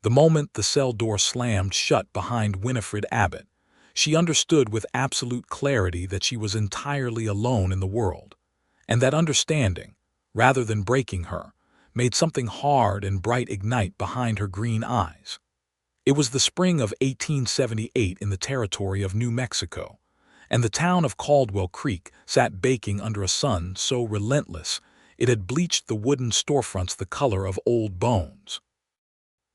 The moment the cell door slammed shut behind Winifred Abbott, she understood with absolute clarity that she was entirely alone in the world, and that understanding, rather than breaking her, made something hard and bright ignite behind her green eyes. It was the spring of 1878 in the territory of New Mexico, and the town of Caldwell Creek sat baking under a sun so relentless it had bleached the wooden storefronts the color of old bones.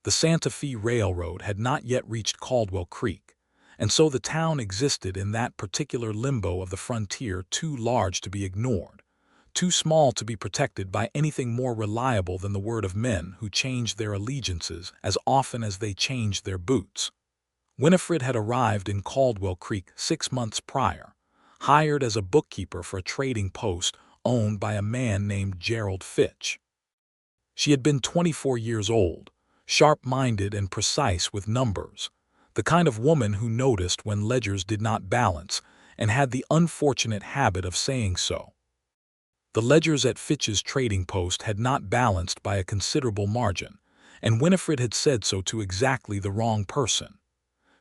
The Santa Fe Railroad had not yet reached Caldwell Creek, and so the town existed in that particular limbo of the frontier, too large to be ignored, too small to be protected by anything more reliable than the word of men who changed their allegiances as often as they changed their boots. Winifred had arrived in Caldwell Creek 6 months prior, hired as a bookkeeper for a trading post owned by a man named Gerald Fitch. She had been 24 years old, sharp-minded and precise with numbers, the kind of woman who noticed when ledgers did not balance and had the unfortunate habit of saying so. The ledgers at Fitch's trading post had not balanced by a considerable margin, and Winifred had said so to exactly the wrong person.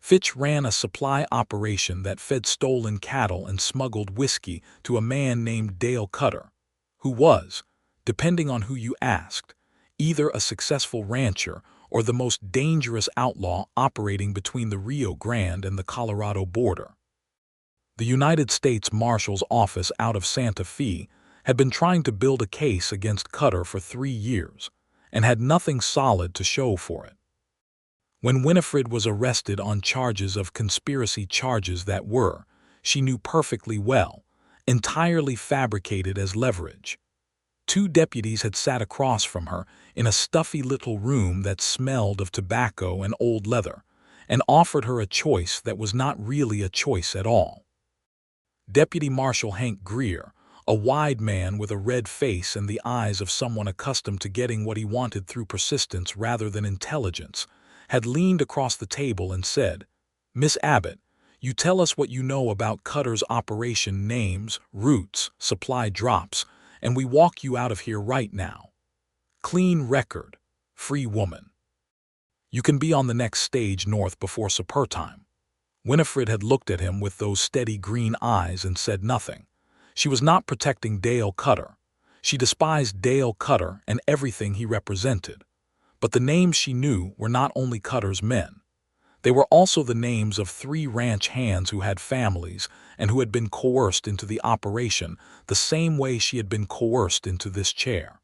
Fitch ran a supply operation that fed stolen cattle and smuggled whiskey to a man named Dale Cutter, who was, depending on who you asked, either a successful rancher or the most dangerous outlaw operating between the Rio Grande and the Colorado border. The United States Marshal's office out of Santa Fe had been trying to build a case against Cutter for 3 years and had nothing solid to show for it. When Winifred was arrested on charges of conspiracy, charges that were, she knew perfectly well, entirely fabricated as leverage. 2 deputies had sat across from her in a stuffy little room that smelled of tobacco and old leather, and offered her a choice that was not really a choice at all. Deputy Marshal Hank Greer, a wide man with a red face and the eyes of someone accustomed to getting what he wanted through persistence rather than intelligence, had leaned across the table and said, "Miss Abbott, you tell us what you know about Cutter's operation, names, routes, supply drops, and we walk you out of here right now. Clean record, free woman. You can be on the next stage north before supper time." Winifred had looked at him with those steady green eyes and said nothing. She was not protecting Dale Cutter. She despised Dale Cutter and everything he represented. But the names she knew were not only Cutter's men. They were also the names of 3 ranch hands who had families and who had been coerced into the operation the same way she had been coerced into this chair.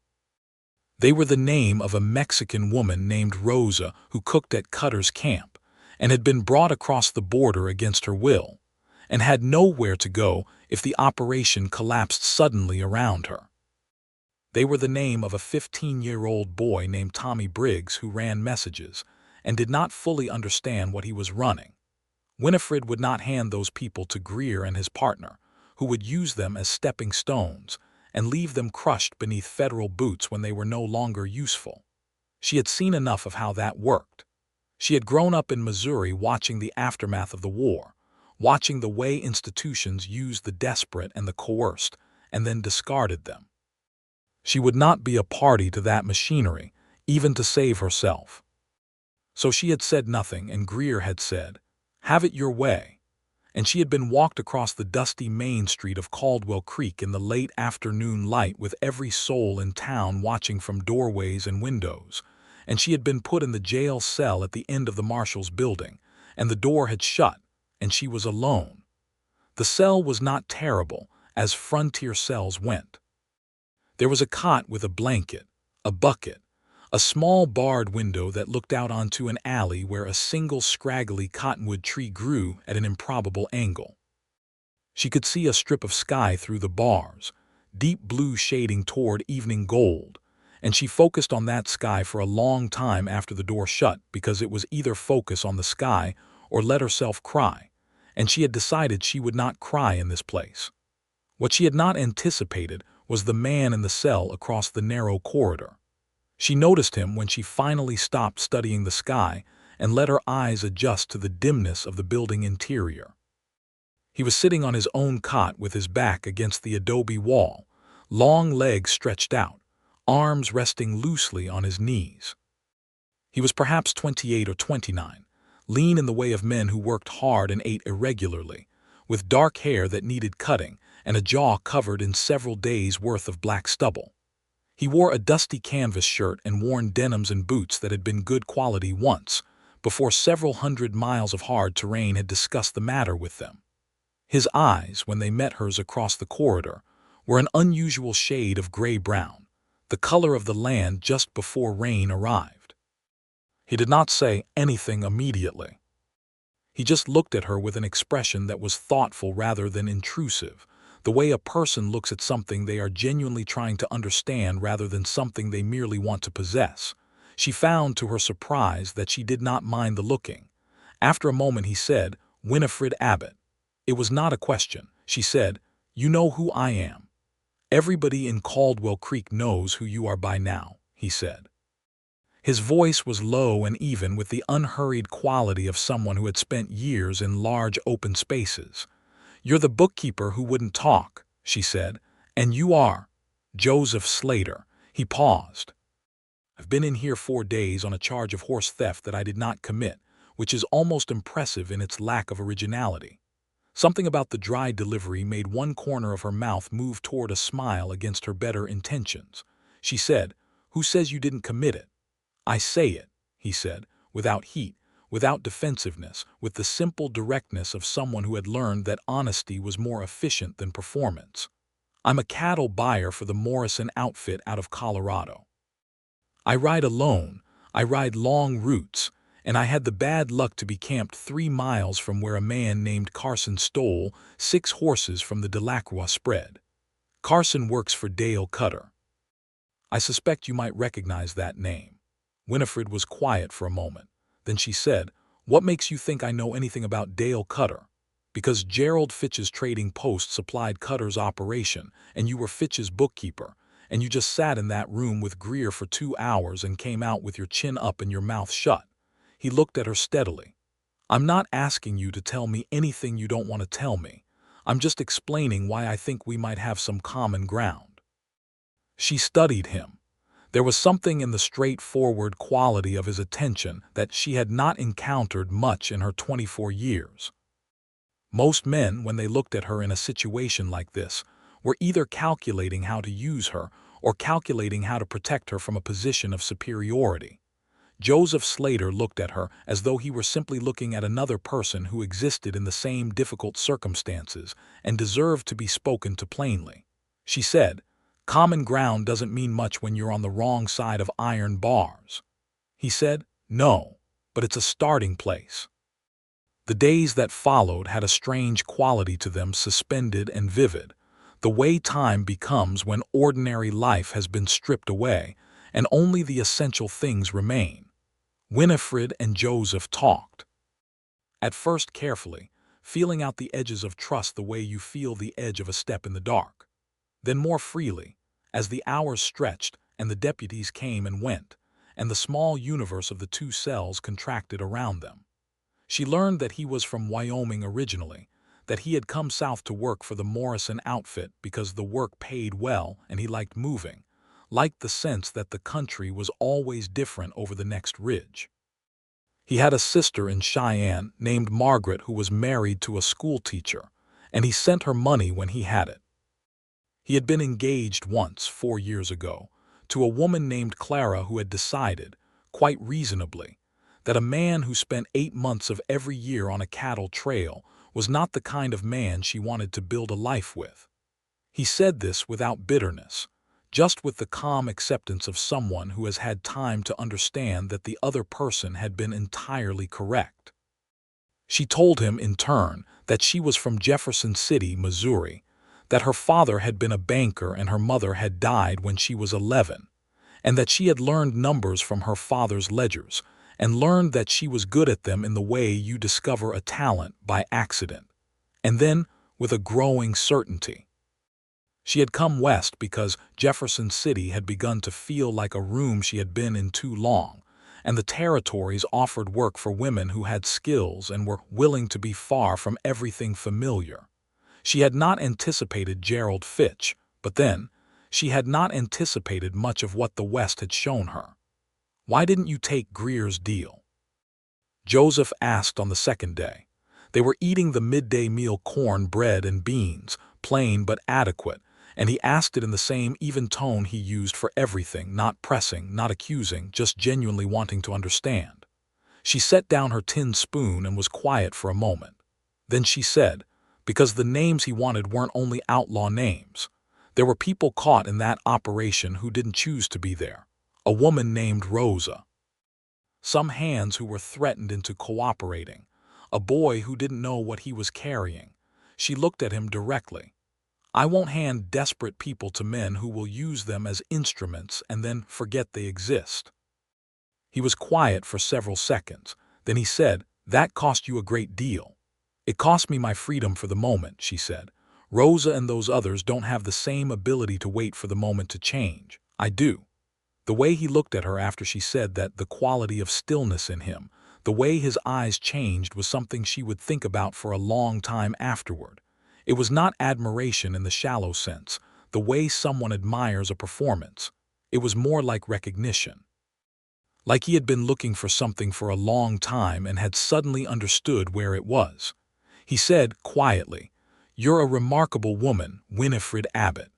They were the name of a Mexican woman named Rosa who cooked at Cutter's camp and had been brought across the border against her will, and had nowhere to go if the operation collapsed suddenly around her. They were the name of a 15-year-old boy named Tommy Briggs who ran messages and did not fully understand what he was running. Winifred would not hand those people to Greer and his partner, who would use them as stepping stones and leave them crushed beneath federal boots when they were no longer useful. She had seen enough of how that worked. She had grown up in Missouri watching the aftermath of the war, watching the way institutions used the desperate and the coerced and then discarded them. She would not be a party to that machinery, even to save herself. So she had said nothing, and Greer had said, "Have it your way," and she had been walked across the dusty main street of Caldwell Creek in the late afternoon light with every soul in town watching from doorways and windows, and she had been put in the jail cell at the end of the marshal's building, and the door had shut, and she was alone. The cell was not terrible, as frontier cells went. There was a cot with a blanket, a bucket, a small barred window that looked out onto an alley where a single scraggly cottonwood tree grew at an improbable angle. She could see a strip of sky through the bars, deep blue shading toward evening gold, and she focused on that sky for a long time after the door shut because it was either focus on the sky or let herself cry, and she had decided she would not cry in this place. What she had not anticipated was the man in the cell across the narrow corridor. She noticed him when she finally stopped studying the sky and let her eyes adjust to the dimness of the building interior. He was sitting on his own cot with his back against the adobe wall, long legs stretched out, arms resting loosely on his knees. He was perhaps 28 or 29, lean in the way of men who worked hard and ate irregularly, with dark hair that needed cutting and a jaw covered in several days' worth of black stubble. He wore a dusty canvas shirt and worn denims and boots that had been good quality once, before several hundred miles of hard terrain had discussed the matter with them. His eyes, when they met hers across the corridor, were an unusual shade of gray-brown, the color of the land just before rain arrived. He did not say anything immediately. He just looked at her with an expression that was thoughtful rather than intrusive, the way a person looks at something they are genuinely trying to understand rather than something they merely want to possess. She found to her surprise that she did not mind the looking. After a moment he said, "Winifred Abbott." It was not a question. She said, "You know who I am." "Everybody in Caldwell Creek knows who you are by now," he said. His voice was low and even, with the unhurried quality of someone who had spent years in large open spaces. "You're the bookkeeper who wouldn't talk," she said, "and you are Joseph Slater." He paused. "I've been in here 4 days on a charge of horse theft that I did not commit, which is almost impressive in its lack of originality." Something about the dry delivery made one corner of her mouth move toward a smile against her better intentions. She said, "Who says you didn't commit it?" "I say it," he said, without heat, without defensiveness, with the simple directness of someone who had learned that honesty was more efficient than performance. "I'm a cattle buyer for the Morrison outfit out of Colorado. I ride alone, I ride long routes, and I had the bad luck to be camped 3 miles from where a man named Carson stole 6 horses from the Delacroix spread. Carson works for Dale Cutter. I suspect you might recognize that name." Winifred was quiet for a moment. Then she said, "What makes you think I know anything about Dale Cutter?" "Because Gerald Fitch's trading post supplied Cutter's operation, and you were Fitch's bookkeeper, and you just sat in that room with Greer for 2 hours and came out with your chin up and your mouth shut." He looked at her steadily. "I'm not asking you to tell me anything you don't want to tell me. I'm just explaining why I think we might have some common ground." She studied him. There was something in the straightforward quality of his attention that she had not encountered much in her 24 years. Most men, when they looked at her in a situation like this, were either calculating how to use her or calculating how to protect her from a position of superiority. Joseph Slater looked at her as though he were simply looking at another person who existed in the same difficult circumstances and deserved to be spoken to plainly. She said, "Common ground doesn't mean much when you're on the wrong side of iron bars." He said, "No, but it's a starting place." The days that followed had a strange quality to them, suspended and vivid, the way time becomes when ordinary life has been stripped away and only the essential things remain. Winifred and Joseph talked. At first carefully, feeling out the edges of trust the way you feel the edge of a step in the dark. Then more freely, as the hours stretched and the deputies came and went, and the small universe of the 2 cells contracted around them. She learned that he was from Wyoming originally, that he had come south to work for the Morrison outfit because the work paid well and he liked moving, liked the sense that the country was always different over the next ridge. He had a sister in Cheyenne named Margaret who was married to a schoolteacher, and he sent her money when he had it. He had been engaged once, 4 years ago, to a woman named Clara who had decided, quite reasonably, that a man who spent 8 months of every year on a cattle trail was not the kind of man she wanted to build a life with. He said this without bitterness, just with the calm acceptance of someone who has had time to understand that the other person had been entirely correct. She told him, in turn, that she was from Jefferson City, Missouri, that her father had been a banker and her mother had died when she was 11, and that she had learned numbers from her father's ledgers, and learned that she was good at them in the way you discover a talent by accident. And then, with a growing certainty, she had come west because Jefferson City had begun to feel like a room she had been in too long, and the territories offered work for women who had skills and were willing to be far from everything familiar. She had not anticipated Gerald Fitch, but then, she had not anticipated much of what the West had shown her. Why didn't you take Greer's deal? Joseph asked on the second day. They were eating the midday meal, corn, bread, and beans, plain but adequate, and he asked it in the same even tone he used for everything, not pressing, not accusing, just genuinely wanting to understand. She set down her tin spoon and was quiet for a moment. Then she said, because the names he wanted weren't only outlaw names. There were people caught in that operation who didn't choose to be there. A woman named Rosa. Some hands who were threatened into cooperating. A boy who didn't know what he was carrying. She looked at him directly. I won't hand desperate people to men who will use them as instruments and then forget they exist. He was quiet for several seconds. Then he said, that cost you a great deal. It cost me my freedom for the moment, she said. Rosa and those others don't have the same ability to wait for the moment to change. I do. The way he looked at her after she said that, the quality of stillness in him, the way his eyes changed, was something she would think about for a long time afterward. It was not admiration in the shallow sense, the way someone admires a performance. It was more like recognition. Like he had been looking for something for a long time and had suddenly understood where it was. He said quietly, "You're a remarkable woman, Winifred Abbott."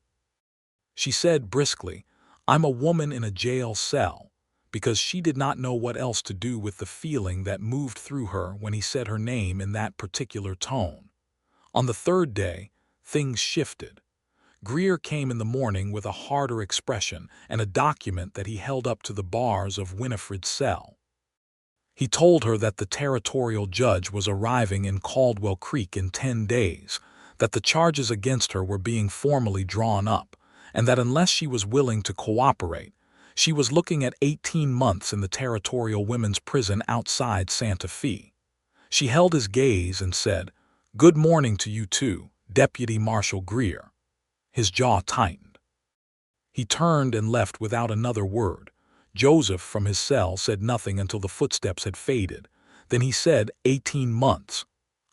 She said briskly, "I'm a woman in a jail cell," because she did not know what else to do with the feeling that moved through her when he said her name in that particular tone. On the third day, things shifted. Greer came in the morning with a harder expression and a document that he held up to the bars of Winifred's cell. He told her that the territorial judge was arriving in Caldwell Creek in 10 days, that the charges against her were being formally drawn up, and that unless she was willing to cooperate, she was looking at 18 months in the Territorial Women's Prison outside Santa Fe. She held his gaze and said, "Good morning to you too, Deputy Marshal Greer." His jaw tightened. He turned and left without another word. Joseph, from his cell, said nothing until the footsteps had faded. Then he said, 18 months.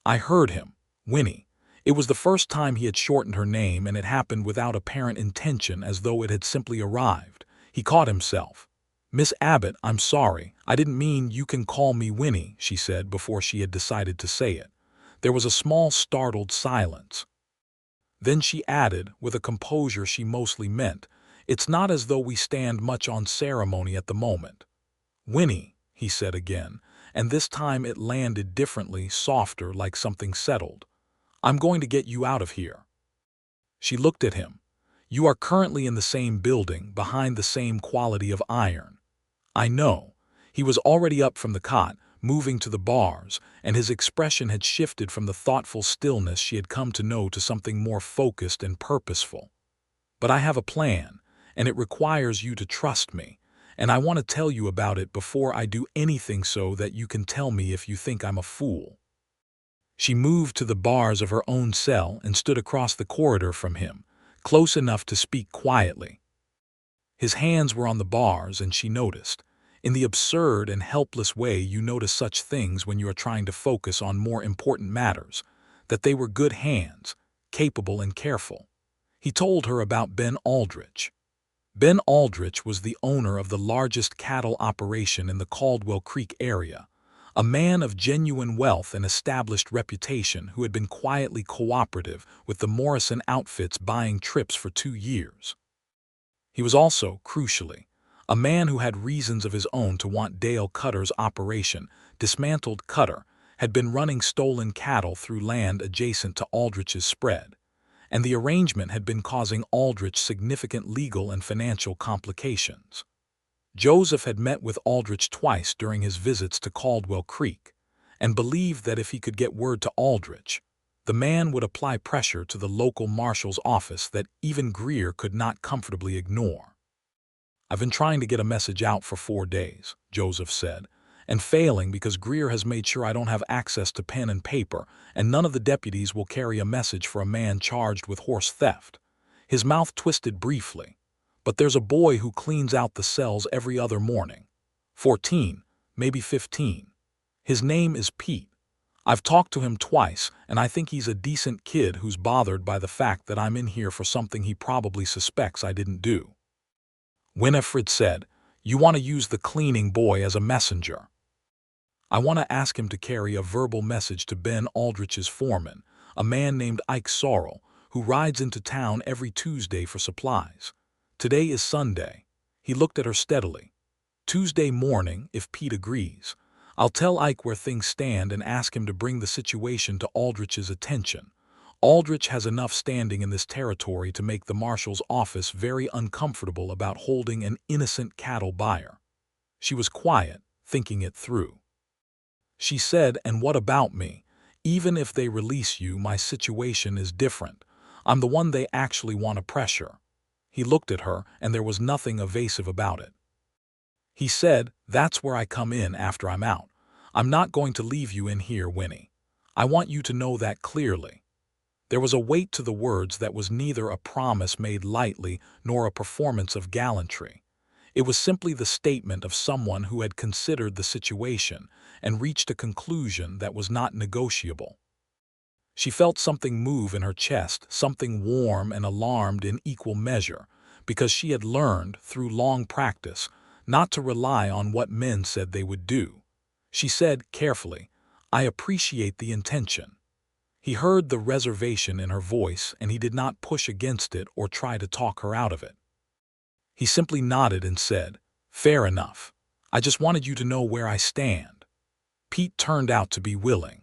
I heard him. Winnie. It was the first time he had shortened her name, and it happened without apparent intention, as though it had simply arrived. He caught himself. "Miss Abbott, I'm sorry. I didn't mean you can call me Winnie," she said before she had decided to say it. There was a small startled silence. Then she added, with a composure she mostly meant, "It's not as though we stand much on ceremony at the moment." "Winnie," he said again, and this time it landed differently, softer, like something settled. "I'm going to get you out of here." She looked at him. "You are currently in the same building, behind the same quality of iron." "I know." He was already up from the cot, moving to the bars, and his expression had shifted from the thoughtful stillness she had come to know to something more focused and purposeful. "But I have a plan, and it requires you to trust me, and I want to tell you about it before I do anything so that you can tell me if you think I'm a fool." She moved to the bars of her own cell and stood across the corridor from him, close enough to speak quietly. His hands were on the bars, and she noticed. In the absurd and helpless way you notice such things when you are trying to focus on more important matters, that they were good hands, capable and careful. He told her about Ben Aldrich. Ben Aldrich was the owner of the largest cattle operation in the Caldwell Creek area, a man of genuine wealth and established reputation who had been quietly cooperative with the Morrison outfits, buying trips for 2 years. He was also, crucially, a man who had reasons of his own to want Dale Cutter's operation. Dismantled. Cutter had been running stolen cattle through land adjacent to Aldrich's spread, and the arrangement had been causing Aldrich significant legal and financial complications. Joseph had met with Aldrich twice during his visits to Caldwell Creek, and believed that if he could get word to Aldrich, the man would apply pressure to the local marshal's office that even Greer could not comfortably ignore. "I've been trying to get a message out for 4 days, Joseph said, "and failing because Greer has made sure I don't have access to pen and paper, and none of the deputies will carry a message for a man charged with horse theft." His mouth twisted briefly. "But there's a boy who cleans out the cells every other morning. 14, maybe 15. His name is Pete. I've talked to him twice, and I think he's a decent kid who's bothered by the fact that I'm in here for something he probably suspects I didn't do." Winifred said, You want to use the cleaning boy as a messenger. I want to ask him to carry a verbal message to Ben Aldrich's foreman, a man named Ike Sorrell, who rides into town every Tuesday for supplies. Today is Sunday. He looked at her steadily. Tuesday morning, if Pete agrees. I'll tell Ike where things stand and ask him to bring the situation to Aldrich's attention. Aldrich has enough standing in this territory to make the marshal's office very uncomfortable about holding an innocent cattle buyer. She was quiet, thinking it through. She said, and what about me? Even if they release you, my situation is different. I'm the one they actually want to pressure. He looked at her, and there was nothing evasive about it. He said, that's where I come in after I'm out. I'm not going to leave you in here, Winnie. I want you to know that clearly. There was a weight to the words that was neither a promise made lightly nor a performance of gallantry. It was simply the statement of someone who had considered the situation and reached a conclusion that was not negotiable. She felt something move in her chest, something warm and alarmed in equal measure, because she had learned, through long practice, not to rely on what men said they would do. She said, carefully, I appreciate the intention. He heard the reservation in her voice, and he did not push against it or try to talk her out of it. He simply nodded and said, fair enough. I just wanted you to know where I stand. Pete turned out to be willing.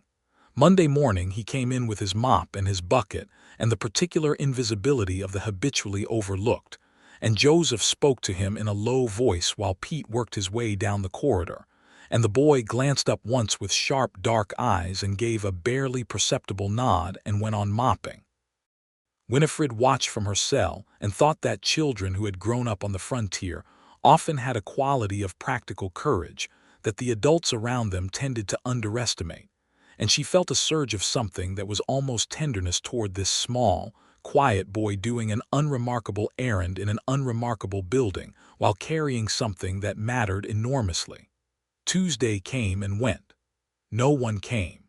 Monday morning he came in with his mop and his bucket and the particular invisibility of the habitually overlooked, and Joseph spoke to him in a low voice while Pete worked his way down the corridor, and the boy glanced up once with sharp dark eyes and gave a barely perceptible nod and went on mopping. Winifred watched from her cell and thought that children who had grown up on the frontier often had a quality of practical courage that the adults around them tended to underestimate, and she felt a surge of something that was almost tenderness toward this small, quiet boy doing an unremarkable errand in an unremarkable building while carrying something that mattered enormously. Tuesday came and went. No one came.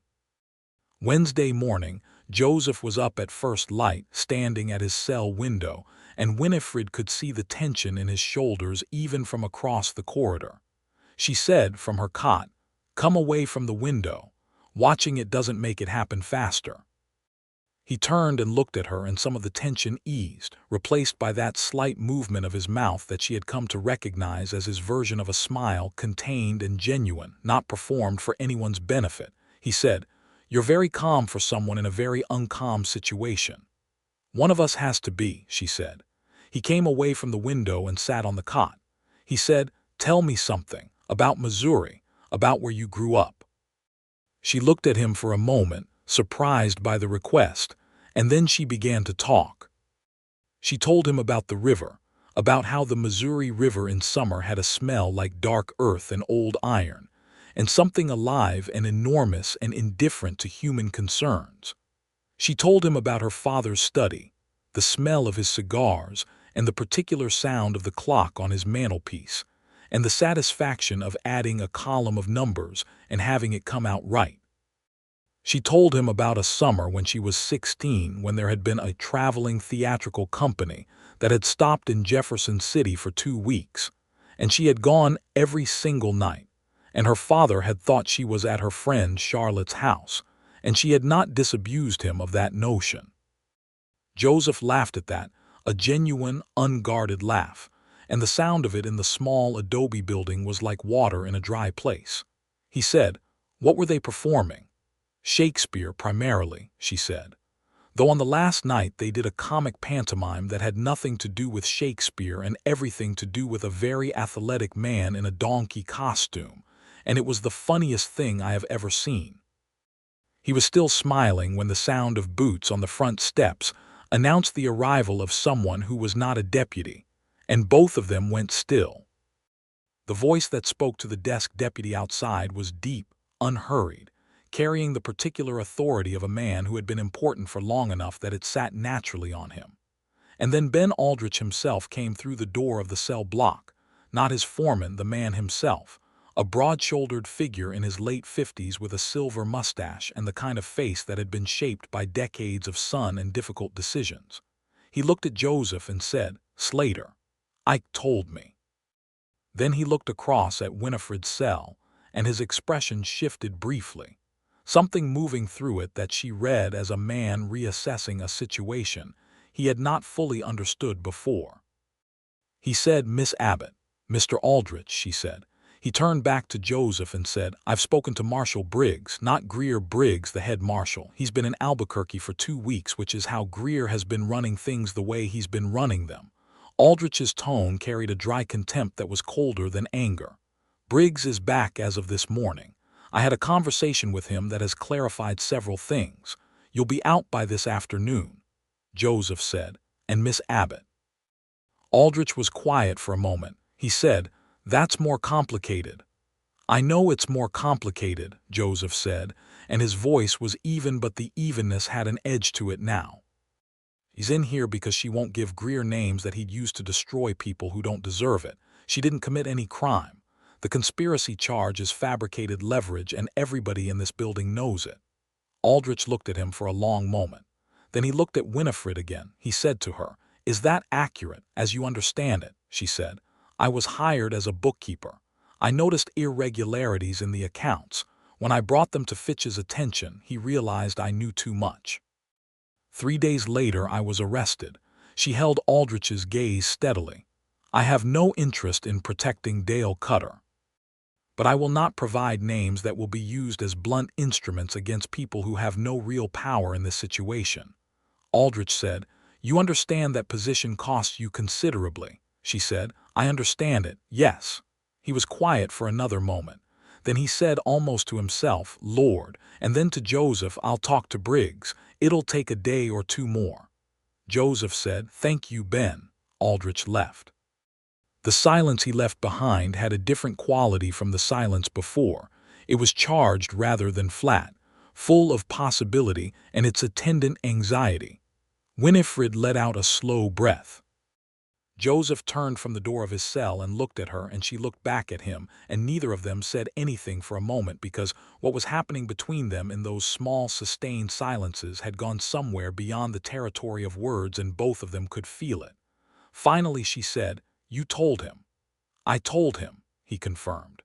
Wednesday morning, Joseph was up at first light, standing at his cell window, and Winifred could see the tension in his shoulders even from across the corridor. She said from her cot, come away from the window. Watching it doesn't make it happen faster. He turned and looked at her, and some of the tension eased, replaced by that slight movement of his mouth that she had come to recognize as his version of a smile, contained and genuine, not performed for anyone's benefit. He said, you're very calm for someone in a very uncalm situation. One of us has to be, she said. He came away from the window and sat on the cot. He said, tell me something, about Missouri, about where you grew up. She looked at him for a moment, surprised by the request, and then she began to talk. She told him about the river, about how the Missouri River in summer had a smell like dark earth and old iron, and something alive and enormous and indifferent to human concerns. She told him about her father's study, the smell of his cigars, and the particular sound of the clock on his mantelpiece, and the satisfaction of adding a column of numbers and having it come out right. She told him about a summer when she was 16, when there had been a traveling theatrical company that had stopped in Jefferson City for 2 weeks, and she had gone every single night, and her father had thought she was at her friend Charlotte's house, and she had not disabused him of that notion. Joseph laughed at that, a genuine, unguarded laugh, and the sound of it in the small adobe building was like water in a dry place. He said, what were they performing? Shakespeare primarily, she said. Though on the last night they did a comic pantomime that had nothing to do with Shakespeare and everything to do with a very athletic man in a donkey costume, and it was the funniest thing I have ever seen. He was still smiling when the sound of boots on the front steps announced the arrival of someone who was not a deputy, and both of them went still. The voice that spoke to the desk deputy outside was deep, unhurried, carrying the particular authority of a man who had been important for long enough that it sat naturally on him. And then Ben Aldrich himself came through the door of the cell block, not his foreman, the man himself, a broad-shouldered figure in his late 50s with a silver mustache and the kind of face that had been shaped by decades of sun and difficult decisions. He looked at Joseph and said, Slater, Ike told me. Then he looked across at Winifred's cell, and his expression shifted briefly, something moving through it that she read as a man reassessing a situation he had not fully understood before. He said, "Miss Abbott." "Mr. Aldrich," she said. He turned back to Joseph and said, "I've spoken to Marshal Briggs, not Greer Briggs, the head marshal. He's been in Albuquerque for 2 weeks, which is how Greer has been running things the way he's been running them." Aldrich's tone carried a dry contempt that was colder than anger. "Briggs is back as of this morning. I had a conversation with him that has clarified several things. You'll be out by this afternoon," Joseph said, "and Miss Abbott." Aldrich was quiet for a moment. He said, "That's more complicated." "I know it's more complicated," Joseph said, and his voice was even, but the evenness had an edge to it now. "He's in here because she won't give Greer names that he'd use to destroy people who don't deserve it. She didn't commit any crime. The conspiracy charge is fabricated leverage, and everybody in this building knows it." Aldrich looked at him for a long moment. Then he looked at Winifred again. He said to her, "Is that accurate, as you understand it?" She said, "I was hired as a bookkeeper. I noticed irregularities in the accounts. When I brought them to Fitch's attention, he realized I knew too much. 3 days later, I was arrested." She held Aldrich's gaze steadily. "I have no interest in protecting Dale Cutter. But I will not provide names that will be used as blunt instruments against people who have no real power in this situation." Aldrich said, "You understand that position costs you considerably." She said, "I understand it, yes." He was quiet for another moment. Then he said almost to himself, "Lord," and then to Joseph, "I'll talk to Briggs. It'll take a day or 2 more." Joseph said, "Thank you, Ben." Aldrich left. The silence he left behind had a different quality from the silence before. It was charged rather than flat, full of possibility and its attendant anxiety. Winifred let out a slow breath. Joseph turned from the door of his cell and looked at her, and she looked back at him, and neither of them said anything for a moment because what was happening between them in those small, sustained silences had gone somewhere beyond the territory of words, and both of them could feel it. Finally she said, "You told him." "I told him," he confirmed.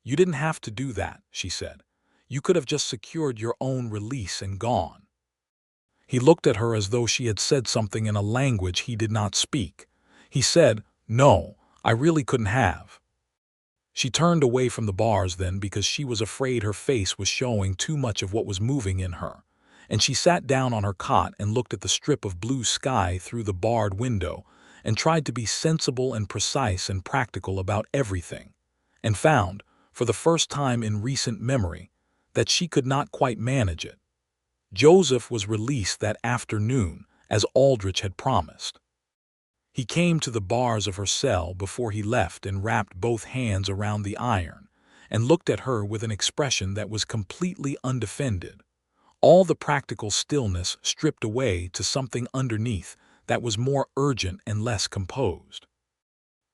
"You didn't have to do that," she said. "You could have just secured your own release and gone." He looked at her as though she had said something in a language he did not speak. He said, "No, I really couldn't have." She turned away from the bars then because she was afraid her face was showing too much of what was moving in her, and she sat down on her cot and looked at the strip of blue sky through the barred window and tried to be sensible and precise and practical about everything, and found, for the first time in recent memory, that she could not quite manage it. Joseph was released that afternoon, as Aldrich had promised. He came to the bars of her cell before he left and wrapped both hands around the iron and looked at her with an expression that was completely undefended, all the practical stillness stripped away to something underneath that was more urgent and less composed.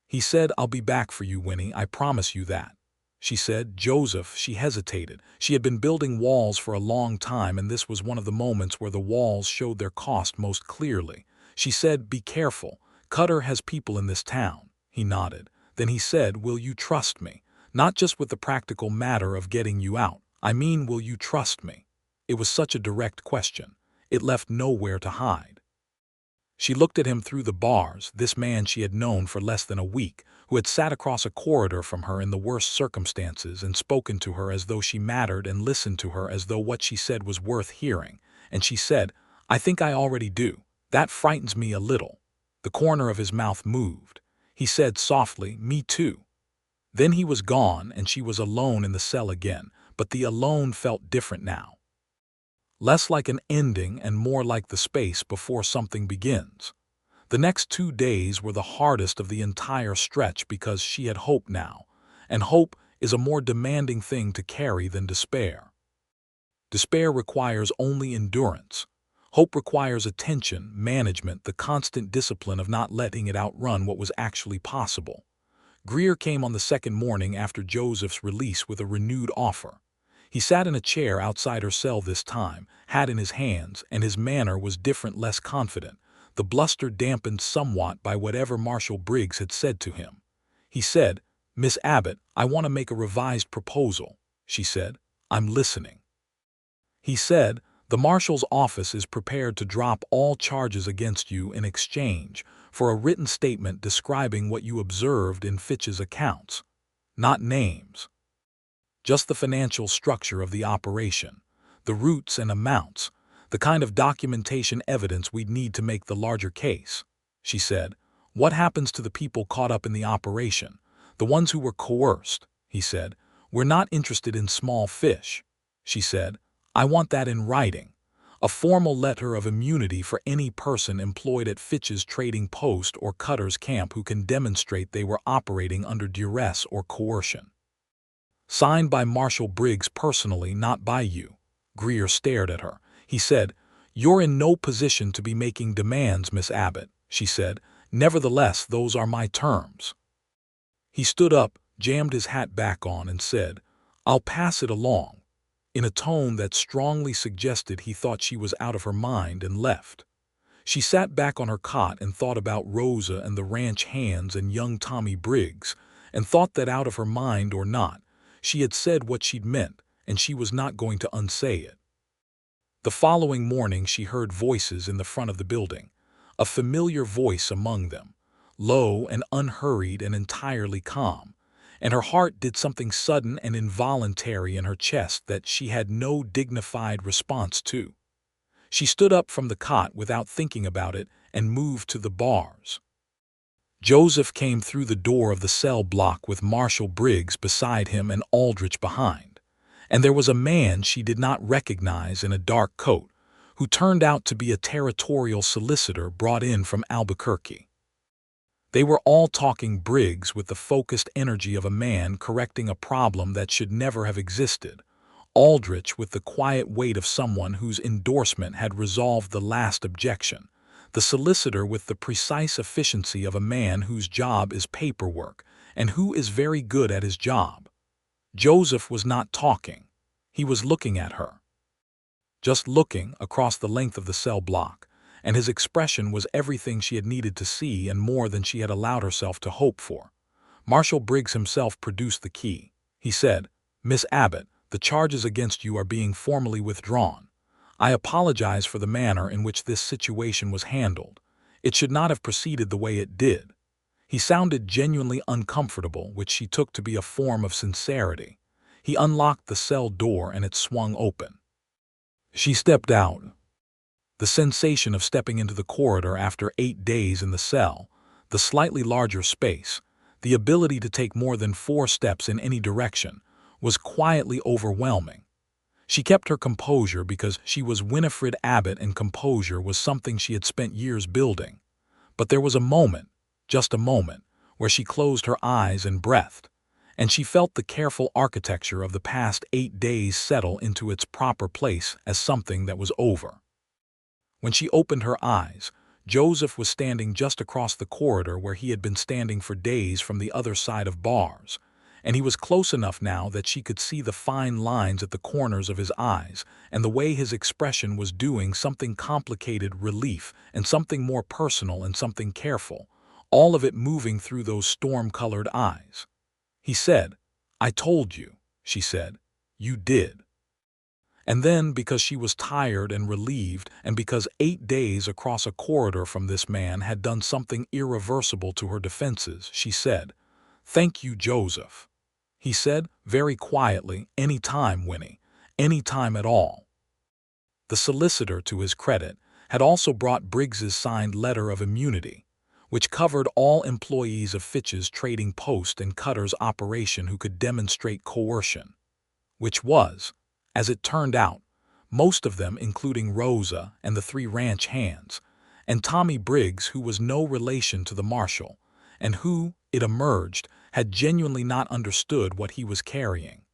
He said, "I'll be back for you, Winnie, I promise you that." She said, "Joseph," she hesitated. She had been building walls for a long time, and this was one of the moments where the walls showed their cost most clearly. She said, "Be careful. Cutter has people in this town." He nodded. Then he said, "Will you trust me? Not just with the practical matter of getting you out. I mean, will you trust me?" It was such a direct question. It left nowhere to hide. She looked at him through the bars, this man she had known for less than a week, who had sat across a corridor from her in the worst circumstances and spoken to her as though she mattered and listened to her as though what she said was worth hearing. And she said, "I think I already do. That frightens me a little." The corner of his mouth moved. He said softly, "Me too." Then he was gone, and she was alone in the cell again, but the alone felt different now. Less like an ending and more like the space before something begins. The next 2 days were the hardest of the entire stretch because she had hope now, and hope is a more demanding thing to carry than despair. Despair requires only endurance. Hope requires attention, management, the constant discipline of not letting it outrun what was actually possible. Greer came on the second morning after Joseph's release with a renewed offer. He sat in a chair outside her cell this time, hat in his hands, and his manner was different, less confident, the bluster dampened somewhat by whatever Marshal Briggs had said to him. He said, "Miss Abbott, I want to make a revised proposal," she said. "I'm listening." He said, "The marshal's office is prepared to drop all charges against you in exchange for a written statement describing what you observed in Fitch's accounts. Not names. Just the financial structure of the operation, the routes and amounts, the kind of documentation evidence we'd need to make the larger case," she said. "What happens to the people caught up in the operation, the ones who were coerced?" he said. "We're not interested in small fish," she said. "I want that in writing. A formal letter of immunity for any person employed at Fitch's trading post or cutter's camp who can demonstrate they were operating under duress or coercion. Signed by Marshal Briggs personally, not by you." Greer stared at her. He said, "You're in no position to be making demands, Miss Abbott," she said. "Nevertheless, those are my terms." He stood up, jammed his hat back on, and said, "I'll pass it along," in a tone that strongly suggested he thought she was out of her mind, and left. She sat back on her cot and thought about Rosa and the ranch hands and young Tommy Briggs, and thought that out of her mind or not, she had said what she'd meant, and she was not going to unsay it. The following morning she heard voices in the front of the building, a familiar voice among them, low and unhurried and entirely calm, and her heart did something sudden and involuntary in her chest that she had no dignified response to. She stood up from the cot without thinking about it and moved to the bars. Joseph came through the door of the cell block with Marshal Briggs beside him and Aldrich behind, and there was a man she did not recognize in a dark coat, who turned out to be a territorial solicitor brought in from Albuquerque. They were all talking, Briggs with the focused energy of a man correcting a problem that should never have existed, Aldrich with the quiet weight of someone whose endorsement had resolved the last objection, the solicitor with the precise efficiency of a man whose job is paperwork and who is very good at his job. Joseph was not talking. He was looking at her. Just looking across the length of the cell block, and his expression was everything she had needed to see and more than she had allowed herself to hope for. Marshal Briggs himself produced the key. He said, "Miss Abbott, the charges against you are being formally withdrawn. I apologize for the manner in which this situation was handled. It should not have proceeded the way it did." He sounded genuinely uncomfortable, which she took to be a form of sincerity. He unlocked the cell door and it swung open. She stepped out. The sensation of stepping into the corridor after 8 days in the cell, the slightly larger space, the ability to take more than 4 steps in any direction, was quietly overwhelming. She kept her composure because she was Winifred Abbott and composure was something she had spent years building. But there was a moment, just a moment, where she closed her eyes and breathed, and she felt the careful architecture of the past 8 days settle into its proper place as something that was over. When she opened her eyes, Joseph was standing just across the corridor where he had been standing for days from the other side of bars, and he was close enough now that she could see the fine lines at the corners of his eyes and the way his expression was doing something complicated, relief, and something more personal and something careful, all of it moving through those storm-colored eyes. He said, "I told you," she said. "You did." And then, because she was tired and relieved, and because 8 days across a corridor from this man had done something irreversible to her defenses, she said, "Thank you, Joseph." He said, very quietly, "Any time, Winnie. Any time at all." The solicitor, to his credit, had also brought Briggs's signed letter of immunity, which covered all employees of Fitch's trading post and cutter's operation who could demonstrate coercion, which was, as it turned out, most of them, including Rosa and the 3 ranch hands, and Tommy Briggs, who was no relation to the marshal, and who, it emerged, had genuinely not understood what he was carrying.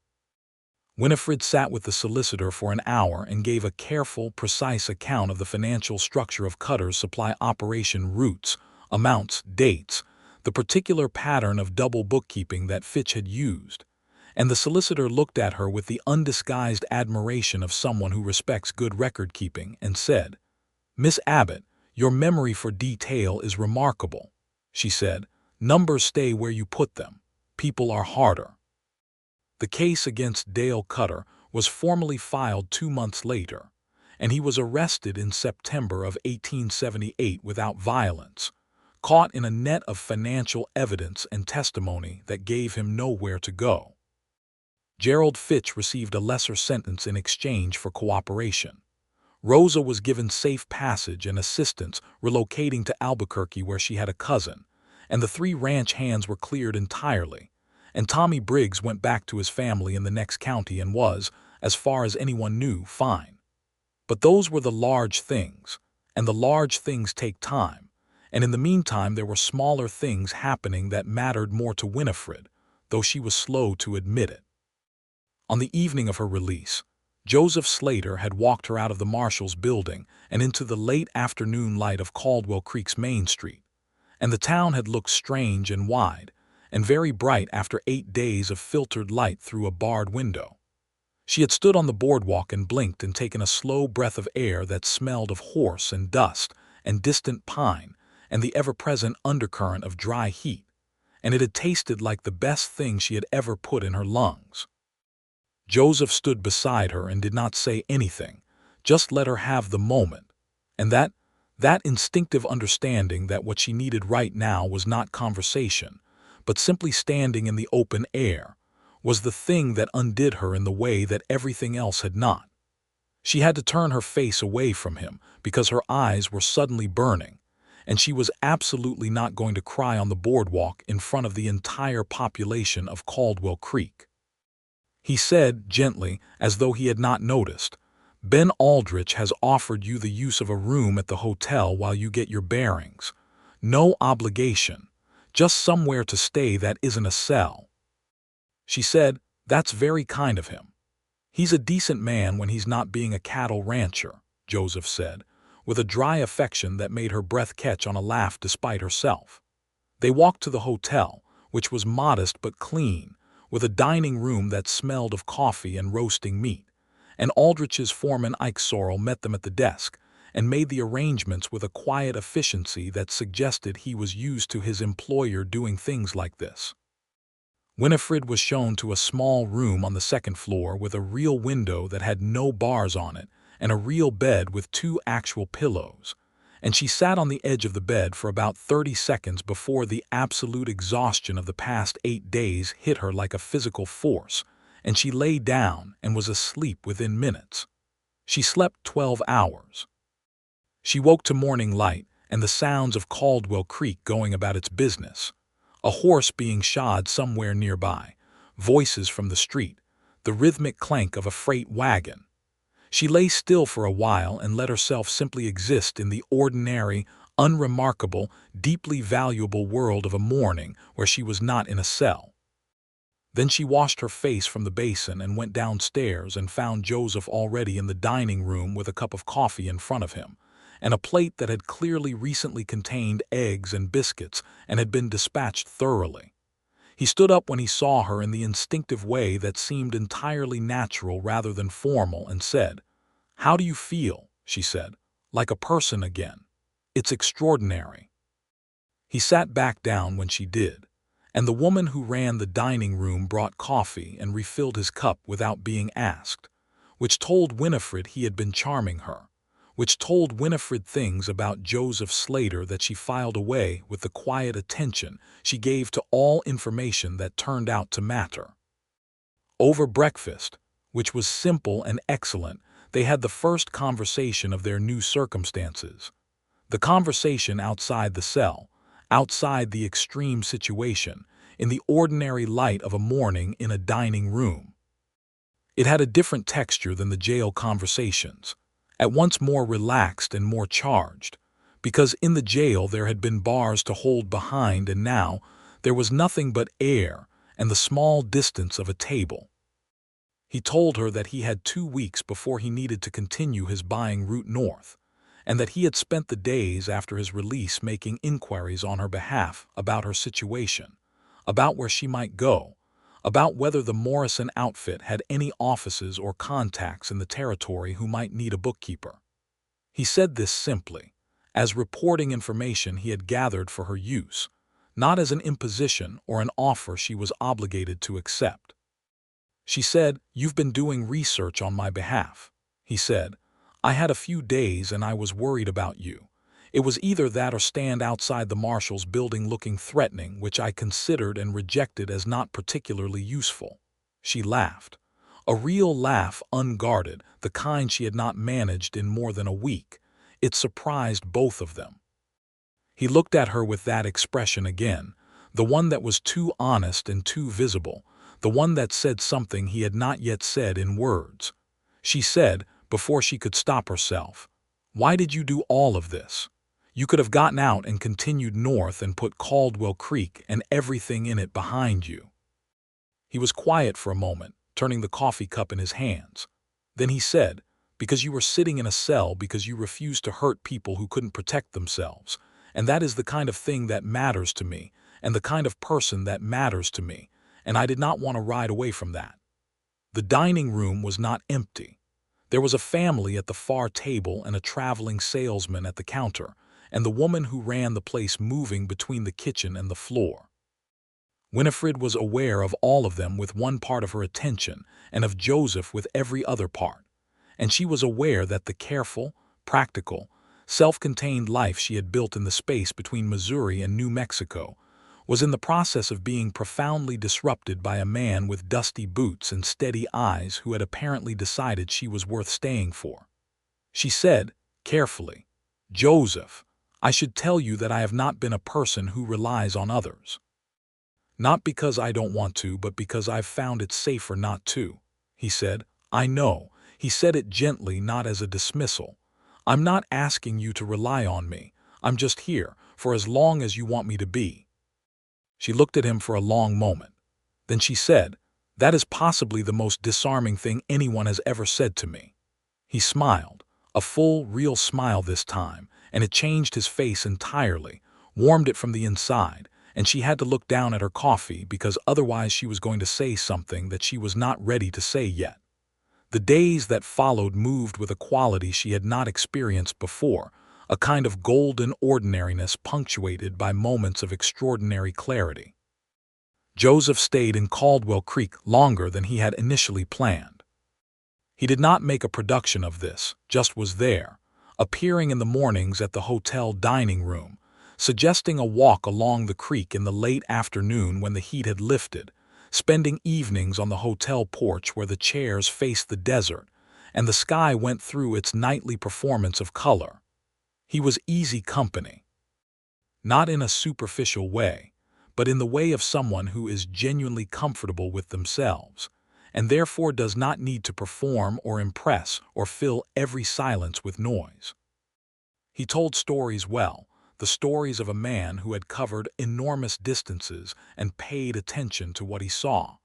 Winifred sat with the solicitor for an hour and gave a careful, precise account of the financial structure of Cutter's supply operation, routes, amounts, dates, the particular pattern of double bookkeeping that Fitch had used, and the solicitor looked at her with the undisguised admiration of someone who respects good record-keeping and said, "Miss Abbott, your memory for detail is remarkable," she said. "Numbers stay where you put them. People are harder. The case against Dale Cutter was formally filed 2 months later, and he was arrested in September of 1878 without violence, caught in a net of financial evidence and testimony that gave him nowhere to go. Gerald Fitch received a lesser sentence in exchange for cooperation. Rosa was given safe passage and assistance relocating to Albuquerque where she had a cousin, and the 3 ranch hands were cleared entirely, and Tommy Briggs went back to his family in the next county and was, as far as anyone knew, fine. But those were the large things, and the large things take time, and in the meantime there were smaller things happening that mattered more to Winifred, though she was slow to admit it. On the evening of her release, Joseph Slater had walked her out of the Marshals building and into the late afternoon light of Caldwell Creek's Main Street, and the town had looked strange and wide, and very bright after 8 days of filtered light through a barred window. She had stood on the boardwalk and blinked and taken a slow breath of air that smelled of horse and dust and distant pine and the ever-present undercurrent of dry heat, and it had tasted like the best thing she had ever put in her lungs. Joseph stood beside her and did not say anything, just let her have the moment, and that instinctive understanding that what she needed right now was not conversation, but simply standing in the open air, was the thing that undid her in the way that everything else had not. She had to turn her face away from him because her eyes were suddenly burning, and she was absolutely not going to cry on the boardwalk in front of the entire population of Caldwell Creek. He said, gently, as though he had not noticed, "Ben Aldrich has offered you the use of a room at the hotel while you get your bearings. No obligation, just somewhere to stay that isn't a cell." She said, "That's very kind of him. He's a decent man when he's not being a cattle rancher," Joseph said, with a dry affection that made her breath catch on a laugh despite herself. They walked to the hotel, which was modest but clean, with a dining room that smelled of coffee and roasting meat, and Aldrich's foreman Ike Sorrell met them at the desk and made the arrangements with a quiet efficiency that suggested he was used to his employer doing things like this. Winifred was shown to a small room on the second floor with a real window that had no bars on it and a real bed with 2 actual pillows, and she sat on the edge of the bed for about 30 seconds before the absolute exhaustion of the past 8 days hit her like a physical force, and she lay down and was asleep within minutes. She slept 12 hours. She woke to morning light and the sounds of Caldwell Creek going about its business, a horse being shod somewhere nearby, voices from the street, the rhythmic clank of a freight wagon. She lay still for a while and let herself simply exist in the ordinary, unremarkable, deeply valuable world of a morning where she was not in a cell. Then she washed her face from the basin and went downstairs and found Joseph already in the dining room with a cup of coffee in front of him, and a plate that had clearly recently contained eggs and biscuits and had been dispatched thoroughly. He stood up when he saw her in the instinctive way that seemed entirely natural rather than formal and said, "How do you feel?" she said. "Like a person again. It's extraordinary." He sat back down when she did, and the woman who ran the dining room brought coffee and refilled his cup without being asked, which told Winifred he had been charming her, which told Winifred things about Joseph Slater that she filed away with the quiet attention she gave to all information that turned out to matter. Over breakfast, which was simple and excellent, they had the first conversation of their new circumstances. The conversation outside the cell, outside the extreme situation, in the ordinary light of a morning in a dining room. It had a different texture than the jail conversations, at once more relaxed and more charged, because in the jail there had been bars to hold behind and now there was nothing but air and the small distance of a table. He told her that he had 2 weeks before he needed to continue his buying route north, and that he had spent the days after his release making inquiries on her behalf about her situation, about where she might go, about whether the Morrison outfit had any offices or contacts in the territory who might need a bookkeeper. He said this simply, as reporting information he had gathered for her use, not as an imposition or an offer she was obligated to accept. She said, "You've been doing research on my behalf." He said, "I had a few days and I was worried about you. It was either that or stand outside the marshal's building looking threatening, which I considered and rejected as not particularly useful." She laughed. A real laugh, unguarded, the kind she had not managed in more than a week. It surprised both of them. He looked at her with that expression again, the one that was too honest and too visible, the one that said something he had not yet said in words. She said, before she could stop herself, "Why did you do all of this? You could have gotten out and continued north and put Caldwell Creek and everything in it behind you." He was quiet for a moment, turning the coffee cup in his hands. Then he said, "Because you were sitting in a cell because you refused to hurt people who couldn't protect themselves. And that is the kind of thing that matters to me, and the kind of person that matters to me, and I did not want to ride away from that." The dining room was not empty. There was a family at the far table and a traveling salesman at the counter, and the woman who ran the place moving between the kitchen and the floor. Winifred was aware of all of them with one part of her attention, and of Joseph with every other part. And she was aware that the careful, practical, self-contained life she had built in the space between Missouri and New Mexico was in the process of being profoundly disrupted by a man with dusty boots and steady eyes who had apparently decided she was worth staying for. She said, carefully, "Joseph, I should tell you that I have not been a person who relies on others. Not because I don't want to, but because I've found it safer not to." He said, "I know." He said it gently, not as a dismissal. "I'm not asking you to rely on me. I'm just here, for as long as you want me to be." She looked at him for a long moment. Then she said, "That is possibly the most disarming thing anyone has ever said to me." He smiled, a full, real smile this time, and it changed his face entirely, warmed it from the inside, and she had to look down at her coffee because otherwise she was going to say something that she was not ready to say yet. The days that followed moved with a quality she had not experienced before, a kind of golden ordinariness punctuated by moments of extraordinary clarity. Joseph stayed in Caldwell Creek longer than he had initially planned. He did not make a production of this, just was there, appearing in the mornings at the hotel dining room, suggesting a walk along the creek in the late afternoon when the heat had lifted, spending evenings on the hotel porch where the chairs faced the desert and the sky went through its nightly performance of color. He was easy company. Not in a superficial way, but in the way of someone who is genuinely comfortable with themselves, and therefore does not need to perform or impress or fill every silence with noise. He told stories well, the stories of a man who had covered enormous distances and paid attention to what he saw.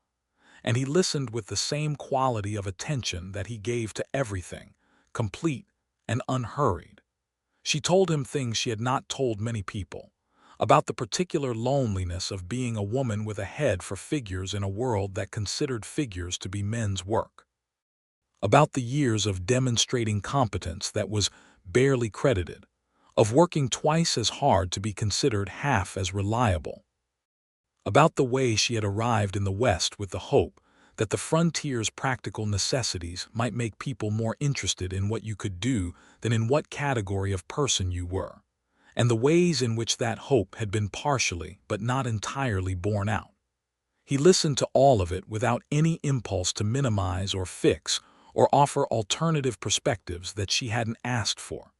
And he listened with the same quality of attention that he gave to everything, complete and unhurried. She told him things she had not told many people, about the particular loneliness of being a woman with a head for figures in a world that considered figures to be men's work, about the years of demonstrating competence that was barely credited, of working twice as hard to be considered half as reliable, about the way she had arrived in the West with the hope that the frontier's practical necessities might make people more interested in what you could do than in what category of person you were, and the ways in which that hope had been partially but not entirely borne out. He listened to all of it without any impulse to minimize or fix or offer alternative perspectives that she hadn't asked for.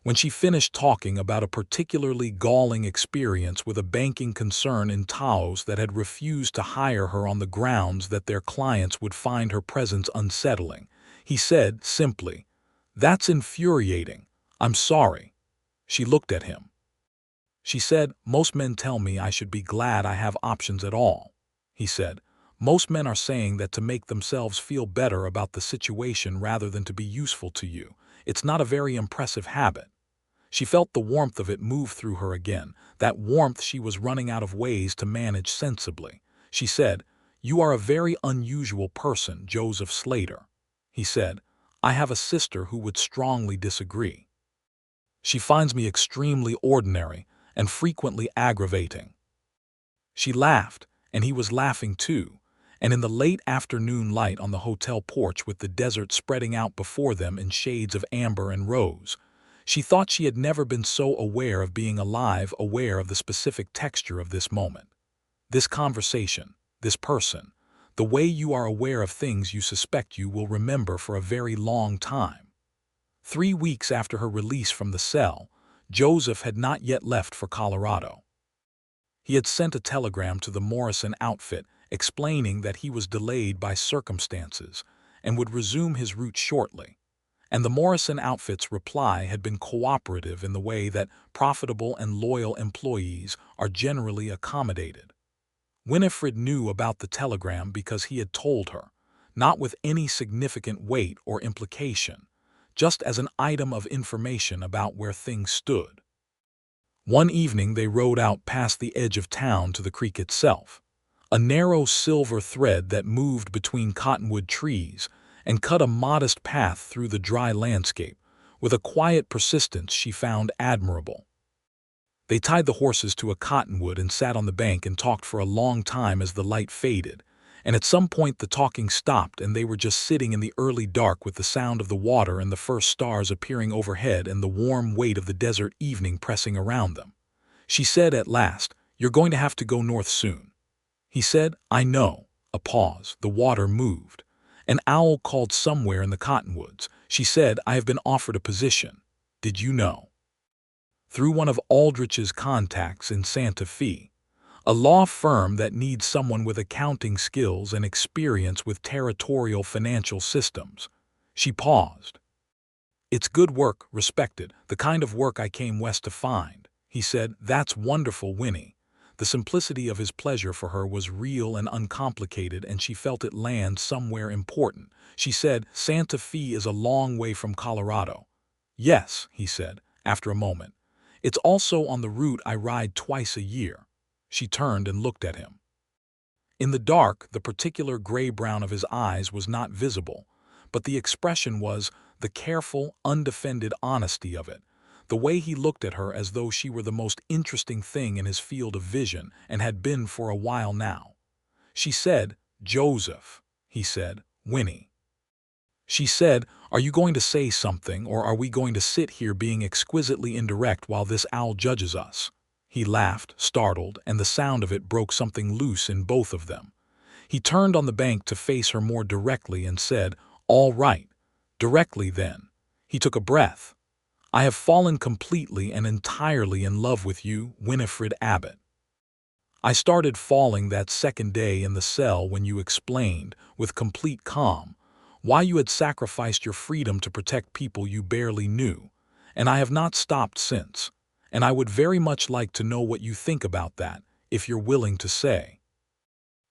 When she finished talking about a particularly galling experience with a banking concern in Taos that had refused to hire her on the grounds that their clients would find her presence unsettling, he said simply, "That's infuriating. I'm sorry." She looked at him. She said, "Most men tell me I should be glad I have options at all." He said, "Most men are saying that to make themselves feel better about the situation rather than to be useful to you. It's not a very impressive habit." She felt the warmth of it move through her again, that warmth she was running out of ways to manage sensibly. She said, "You are a very unusual person, Joseph Slater." He said, "I have a sister who would strongly disagree. She finds me extremely ordinary, and frequently aggravating. She laughed, and he was laughing too, and in the late afternoon light on the hotel porch with the desert spreading out before them in shades of amber and rose, she thought she had never been so aware of being alive, aware of the specific texture of this moment. This conversation, this person, the way you are aware of things you suspect you will remember for a very long time. 3 weeks after her release from the cell, Joseph had not yet left for Colorado. He had sent a telegram to the Morrison outfit explaining that he was delayed by circumstances and would resume his route shortly. And the Morrison outfit's reply had been cooperative in the way that profitable and loyal employees are generally accommodated. Winifred knew about the telegram because he had told her, not with any significant weight or implication, just as an item of information about where things stood. One evening they rode out past the edge of town to the creek itself, a narrow silver thread that moved between cottonwood trees and cut a modest path through the dry landscape with a quiet persistence she found admirable. They tied the horses to a cottonwood and sat on the bank and talked for a long time as the light faded, and at some point the talking stopped and they were just sitting in the early dark with the sound of the water and the first stars appearing overhead and the warm weight of the desert evening pressing around them. She said at last, "You're going to have to go north soon." He said, "I know." A pause. The water moved. An owl called somewhere in the cottonwoods. She said, "I have been offered a position. Did you know?" Through one of Aldrich's contacts in Santa Fe, a law firm that needs someone with accounting skills and experience with territorial financial systems. She paused. "It's good work, respected, the kind of work I came west to find." He said, "That's wonderful, Winnie." The simplicity of his pleasure for her was real and uncomplicated, and she felt it land somewhere important. She said, "Santa Fe is a long way from Colorado." "Yes," he said, after a moment. "It's also on the route I ride twice a year." She turned and looked at him. In the dark, the particular gray-brown of his eyes was not visible, but the expression was the careful, undefended honesty of it, the way he looked at her as though she were the most interesting thing in his field of vision and had been for a while now. She said, "Joseph," he said, "Winnie." She said, "Are you going to say something, or are we going to sit here being exquisitely indirect while this owl judges us?" He laughed, startled, and the sound of it broke something loose in both of them. He turned on the bank to face her more directly and said, "All right, directly then." He took a breath. "I have fallen completely and entirely in love with you, Winifred Abbott. I started falling that second day in the cell when you explained, with complete calm, why you had sacrificed your freedom to protect people you barely knew, and I have not stopped since, and I would very much like to know what you think about that, if you're willing to say."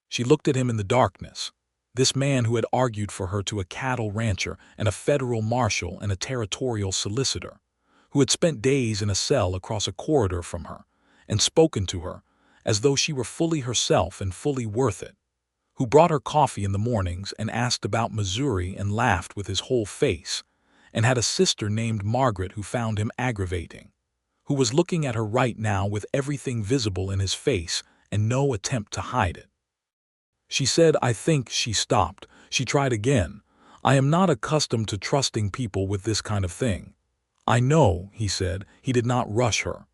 She looked at him in the darkness, this man who had argued for her to a cattle rancher and a federal marshal and a territorial solicitor, who had spent days in a cell across a corridor from her and spoken to her as though she were fully herself and fully worth it, who brought her coffee in the mornings and asked about Missouri and laughed with his whole face, and had a sister named Margaret who found him aggravating, who was looking at her right now with everything visible in his face and no attempt to hide it. She said, "I think," she stopped. She tried again. "I am not accustomed to trusting people with this kind of thing." "I know," he said. He did not rush her.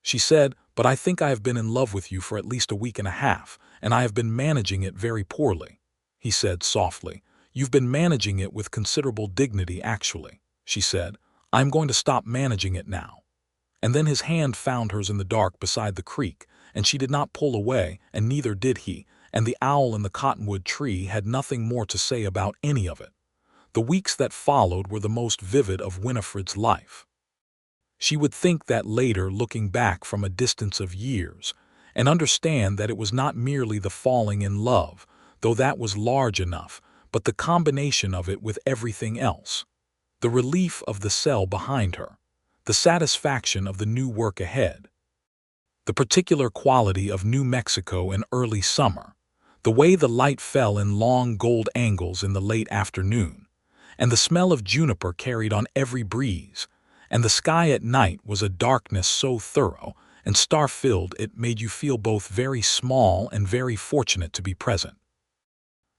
She said, "But I think I have been in love with you for at least a week and a half, and I have been managing it very poorly." He said softly, "You've been managing it with considerable dignity, actually." She said, "I'm going to stop managing it now." And then his hand found hers in the dark beside the creek, and she did not pull away, and neither did he, and the owl in the cottonwood tree had nothing more to say about any of it. The weeks that followed were the most vivid of Winifred's life. She would think that later, looking back from a distance of years, and understand that it was not merely the falling in love, though that was large enough, but the combination of it with everything else. The relief of the cell behind her, the satisfaction of the new work ahead, the particular quality of New Mexico in early summer, the way the light fell in long gold angles in the late afternoon, and the smell of juniper carried on every breeze, and the sky at night was a darkness so thorough and star-filled. It made you feel both very small and very fortunate to be present.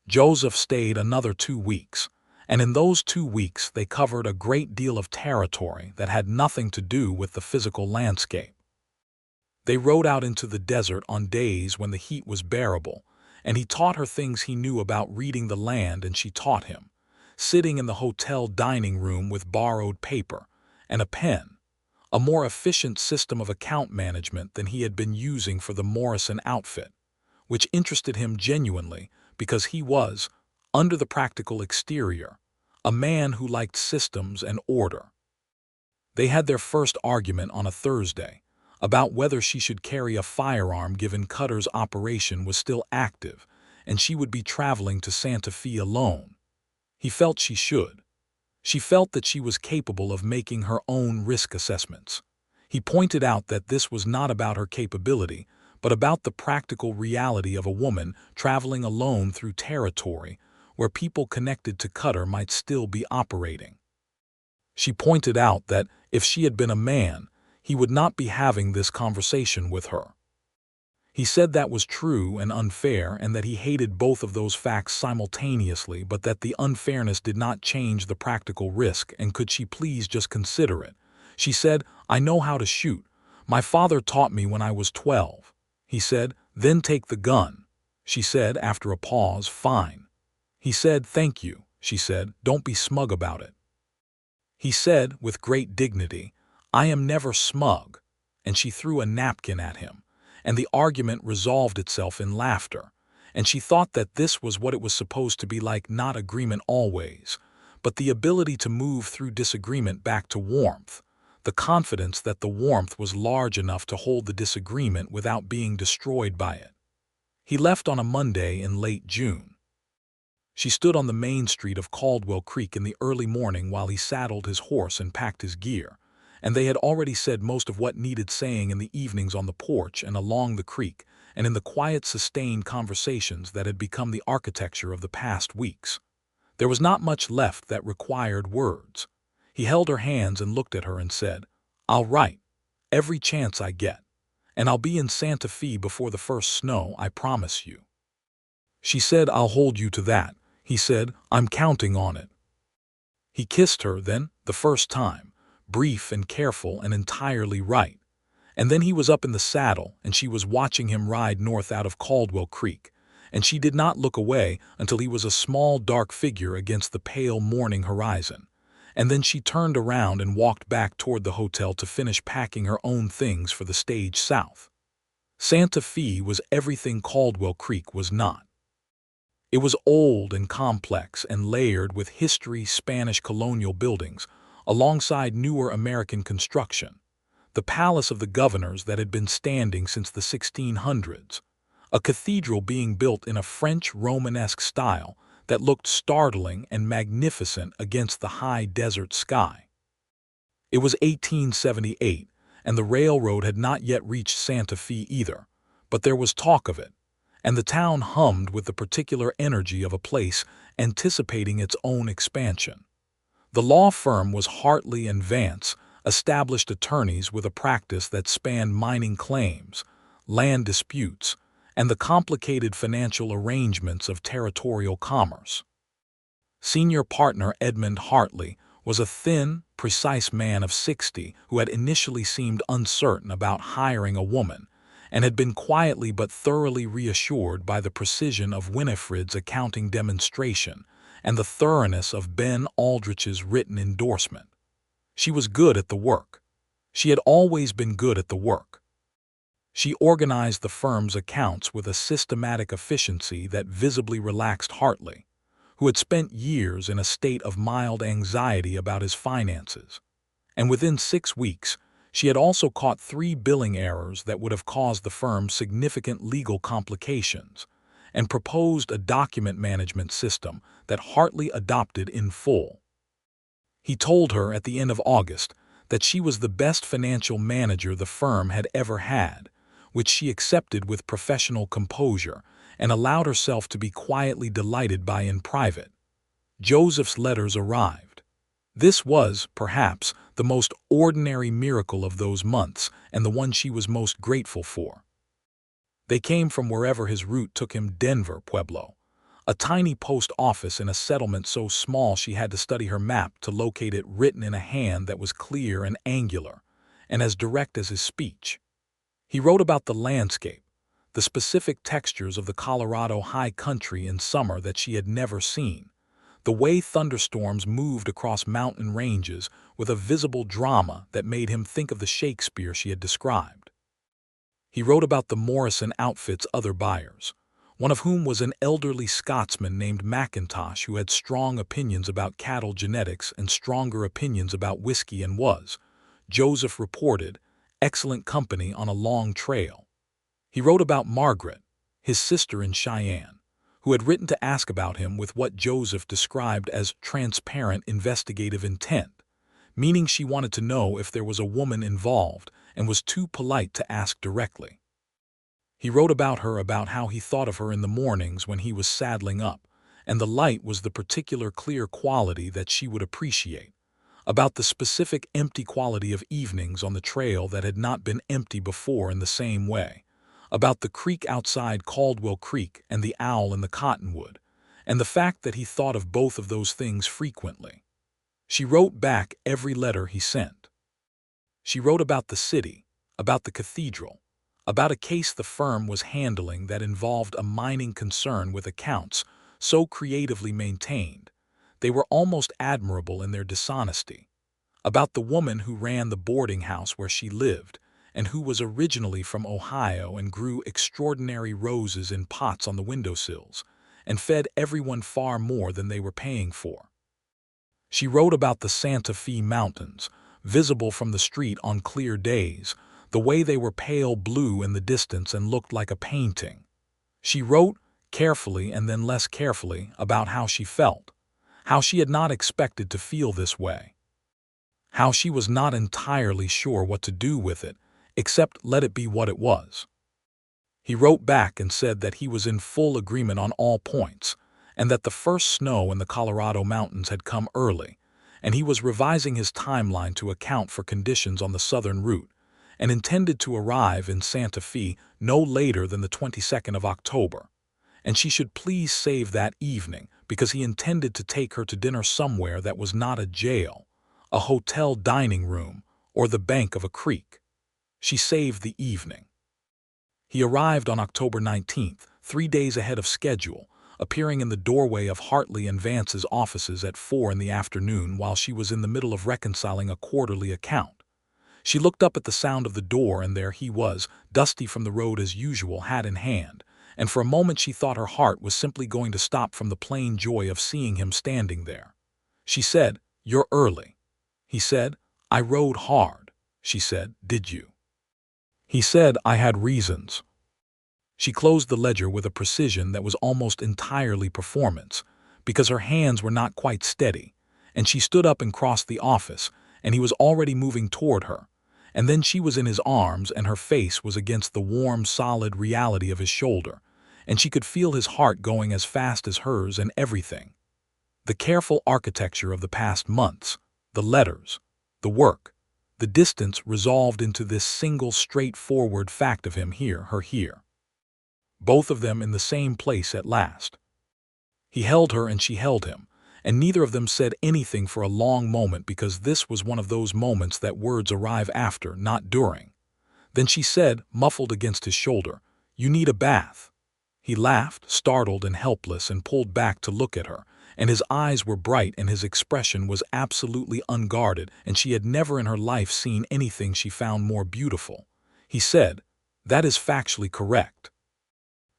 Joseph stayed another 2 weeks, and in those 2 weeks they covered a great deal of territory that had nothing to do with the physical landscape. They rode out into the desert on days when the heat was bearable, and he taught her things he knew about reading the land, and she taught him, sitting in the hotel dining room with borrowed paper and a pen, a more efficient system of account management than he had been using for the Morrison outfit, which interested him genuinely because he was, under the practical exterior, a man who liked systems and order. They had their first argument on a Thursday about whether she should carry a firearm given Cutter's operation was still active and she would be traveling to Santa Fe alone. He felt she should. She felt that she was capable of making her own risk assessments. He pointed out that this was not about her capability, but about the practical reality of a woman traveling alone through territory where people connected to Cutter might still be operating. She pointed out that if she had been a man, he would not be having this conversation with her. He said that was true and unfair, and that he hated both of those facts simultaneously, but that the unfairness did not change the practical risk, and could she please just consider it. She said, "I know how to shoot. My father taught me when I was 12. He said, "Then take the gun." She said after a pause, "Fine." He said, "Thank you." She said, "Don't be smug about it." He said, with great dignity, "I am never smug," and she threw a napkin at him, and the argument resolved itself in laughter, and she thought that this was what it was supposed to be like, not agreement always, but the ability to move through disagreement back to warmth, the confidence that the warmth was large enough to hold the disagreement without being destroyed by it. He left on a Monday in late June. She stood on the main street of Caldwell Creek in the early morning while he saddled his horse and packed his gear, and they had already said most of what needed saying in the evenings on the porch and along the creek, and in the quiet, sustained conversations that had become the architecture of the past weeks. There was not much left that required words. He held her hands and looked at her and said, "I'll write, every chance I get, and I'll be in Santa Fe before the first snow, I promise you." She said, "I'll hold you to that." He said, "I'm counting on it." He kissed her then, the first time, brief and careful and entirely right. And then he was up in the saddle, and she was watching him ride north out of Caldwell Creek, and she did not look away until he was a small dark figure against the pale morning horizon. And then she turned around and walked back toward the hotel to finish packing her own things for the stage south. Santa Fe was everything Caldwell Creek was not. It was old and complex and layered with history, Spanish colonial buildings, alongside newer American construction, the palace of the governors that had been standing since the 1600s, a cathedral being built in a French Romanesque style that looked startling and magnificent against the high desert sky. It was 1878, and the railroad had not yet reached Santa Fe either, but there was talk of it, and the town hummed with the particular energy of a place anticipating its own expansion. The law firm was Hartley and Vance, established attorneys with a practice that spanned mining claims, land disputes, and the complicated financial arrangements of territorial commerce. Senior partner Edmund Hartley was a thin, precise man of 60 who had initially seemed uncertain about hiring a woman, and had been quietly but thoroughly reassured by the precision of Winifred's accounting demonstration and the thoroughness of Ben Aldrich's written endorsement. She was good at the work. She had always been good at the work. She organized the firm's accounts with a systematic efficiency that visibly relaxed Hartley, who had spent years in a state of mild anxiety about his finances. And within 6 weeks, she had also caught 3 billing errors that would have caused the firm significant legal complications, and proposed a document management system that Hartley adopted in full. He told her at the end of August that she was the best financial manager the firm had ever had, which she accepted with professional composure and allowed herself to be quietly delighted by in private. Joseph's letters arrived. This was, perhaps, the the most ordinary miracle of those months and the one she was most grateful for. They came from wherever his route took him, Denver, Pueblo, a tiny post office in a settlement so small she had to study her map to locate it, written in a hand that was clear and angular, and as direct as his speech. He wrote about the landscape, the specific textures of the Colorado high country in summer that she had never seen, the way thunderstorms moved across mountain ranges with a visible drama that made him think of the Shakespeare she had described. He wrote about the Morrison outfit's other buyers, one of whom was an elderly Scotsman named McIntosh who had strong opinions about cattle genetics and stronger opinions about whiskey and was, Joseph reported, excellent company on a long trail. He wrote about Margaret, his sister in Cheyenne, who had written to ask about him with what Joseph described as transparent investigative intent, meaning she wanted to know if there was a woman involved and was too polite to ask directly. He wrote about her, about how he thought of her in the mornings when he was saddling up, and the light was the particular clear quality that she would appreciate, about the specific empty quality of evenings on the trail that had not been empty before in the same way, about the creek outside Caldwell Creek and the owl in the cottonwood, and the fact that he thought of both of those things frequently. She wrote back every letter he sent. She wrote about the city, about the cathedral, about a case the firm was handling that involved a mining concern with accounts so creatively maintained, they were almost admirable in their dishonesty, about the woman who ran the boarding house where she lived and who was originally from Ohio and grew extraordinary roses in pots on the windowsills and fed everyone far more than they were paying for. She wrote about the Santa Fe Mountains, visible from the street on clear days, the way they were pale blue in the distance and looked like a painting. She wrote, carefully and then less carefully, about how she felt, how she had not expected to feel this way, how she was not entirely sure what to do with it, except let it be what it was. He wrote back and said that he was in full agreement on all points, and that the first snow in the Colorado mountains had come early, and he was revising his timeline to account for conditions on the southern route, and intended to arrive in Santa Fe no later than the 22nd of October, and she should please save that evening because he intended to take her to dinner somewhere that was not a jail, a hotel dining room, or the bank of a creek. She saved the evening. He arrived on October 19th, 3 days ahead of schedule, appearing in the doorway of Hartley and Vance's offices at 4 in the afternoon while she was in the middle of reconciling a quarterly account. She looked up at the sound of the door, and there he was, dusty from the road as usual, hat in hand, and for a moment she thought her heart was simply going to stop from the plain joy of seeing him standing there. She said, "You're early." He said, "I rode hard." She said, "Did you?" He said, "I had reasons." She closed the ledger with a precision that was almost entirely performance, because her hands were not quite steady, and she stood up and crossed the office, and he was already moving toward her, and then she was in his arms and her face was against the warm, solid reality of his shoulder, and she could feel his heart going as fast as hers, and everything. The careful architecture of the past months, the letters, the work, the distance resolved into this single straightforward fact of him here, her here. Both of them in the same place at last. He held her and she held him, and neither of them said anything for a long moment because this was one of those moments that words arrive after, not during. Then she said, muffled against his shoulder, "You need a bath." He laughed, startled and helpless, and pulled back to look at her, and his eyes were bright and his expression was absolutely unguarded, and she had never in her life seen anything she found more beautiful. He said, "That is factually correct."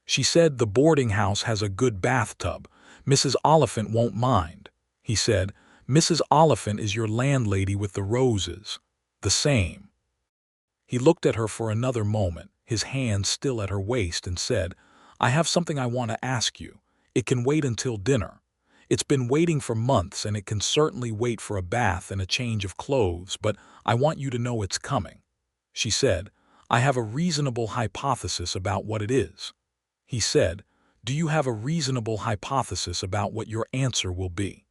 She said, "The boarding house has a good bathtub. Mrs. Oliphant won't mind." He said, "Mrs. Oliphant is your landlady with the roses." "The same." He looked at her for another moment, his hand still at her waist, and said, "I have something I want to ask you. It can wait until dinner. It's been waiting for months, and it can certainly wait for a bath and a change of clothes, but I want you to know it's coming." She said, "I have a reasonable hypothesis about what it is." He said, "Do you have a reasonable hypothesis about what your answer will be?"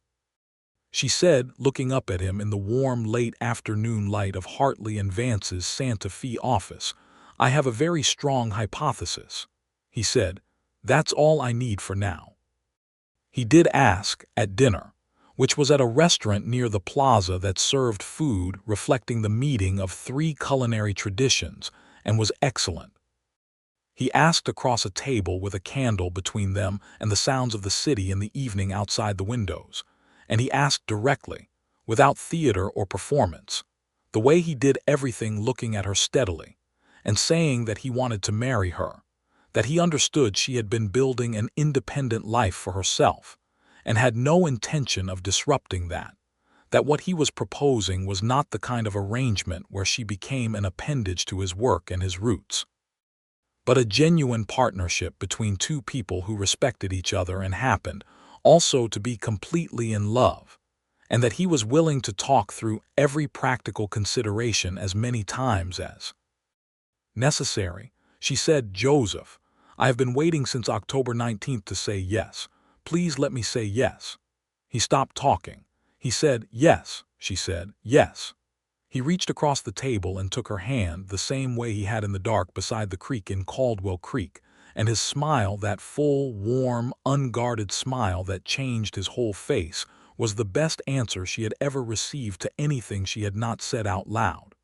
she said, looking up at him in the warm late afternoon light of Hartley and Vance's Santa Fe office. "I have a very strong hypothesis," he said. "That's all I need for now." He did ask, at dinner, which was at a restaurant near the plaza that served food reflecting the meeting of three culinary traditions, and was excellent. He asked across a table with a candle between them and the sounds of the city in the evening outside the windows, and he asked directly, without theater or performance, the way he did everything, looking at her steadily, and saying that he wanted to marry her, that he understood she had been building an independent life for herself, and had no intention of disrupting that what he was proposing was not the kind of arrangement where she became an appendage to his work and his roots, but a genuine partnership between two people who respected each other and happened also to be completely in love, and that he was willing to talk through every practical consideration as many times as necessary. She said, "Joseph, I have been waiting since October 19th to say yes. Please let me say yes." He stopped talking. He said, "Yes," she said, "yes." He reached across the table and took her hand the same way he had in the dark beside the creek in Caldwell Creek, and his smile, that full, warm, unguarded smile that changed his whole face, was the best answer she had ever received to anything she had not said out loud.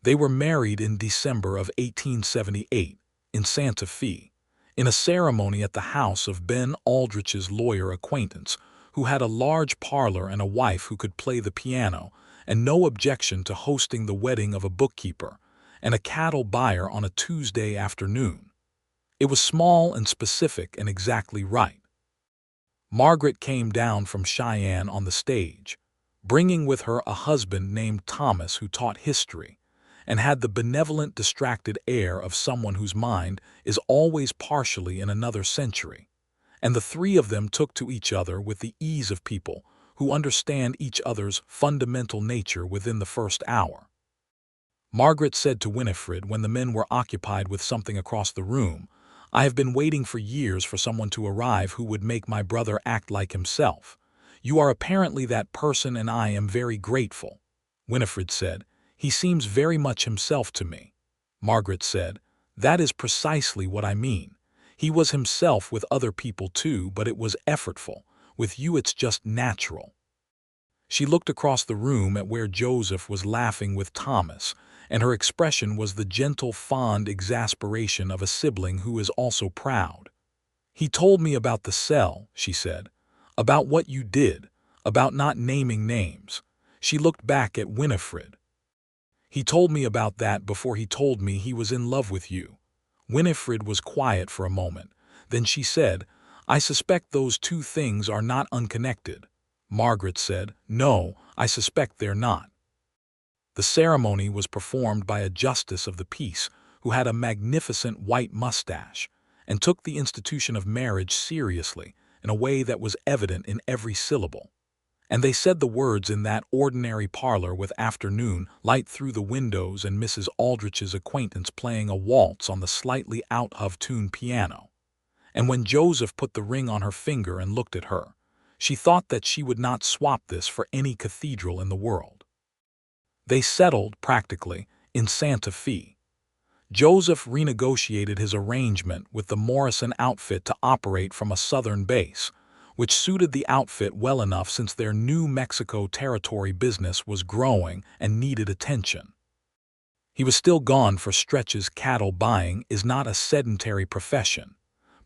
They were married in December of 1878, in Santa Fe, in a ceremony at the house of Ben Aldrich's lawyer acquaintance, who had a large parlor and a wife who could play the piano, and no objection to hosting the wedding of a bookkeeper and a cattle buyer on a Tuesday afternoon. It was small and specific and exactly right. Margaret came down from Cheyenne on the stage, bringing with her a husband named Thomas who taught history, and had the benevolent, distracted air of someone whose mind is always partially in another century, and the three of them took to each other with the ease of people who understand each other's fundamental nature within the first hour. Margaret said to Winifred when the men were occupied with something across the room, "I have been waiting for years for someone to arrive who would make my brother act like himself. You are apparently that person, and I am very grateful." Winifred said, "He seems very much himself to me." Margaret said, "That is precisely what I mean. He was himself with other people too, but it was effortful. With you it's just natural." She looked across the room at where Joseph was laughing with Thomas, and her expression was the gentle, fond exasperation of a sibling who is also proud. "He told me about the cell," she said, "about what you did, about not naming names." She looked back at Winifred. "He told me about that before he told me he was in love with you." Winifred was quiet for a moment. Then she said, "I suspect those two things are not unconnected." Margaret said, "No, I suspect they're not." The ceremony was performed by a justice of the peace who had a magnificent white mustache and took the institution of marriage seriously in a way that was evident in every syllable. And they said the words in that ordinary parlor with afternoon light through the windows and Mrs. Aldrich's acquaintance playing a waltz on the slightly out-of-tune piano. And when Joseph put the ring on her finger and looked at her, she thought that she would not swap this for any cathedral in the world. They settled, practically, in Santa Fe. Joseph renegotiated his arrangement with the Morrison outfit to operate from a southern base, which suited the outfit well enough since their New Mexico territory business was growing and needed attention. He was still gone, for Stretch's cattle buying is not a sedentary profession,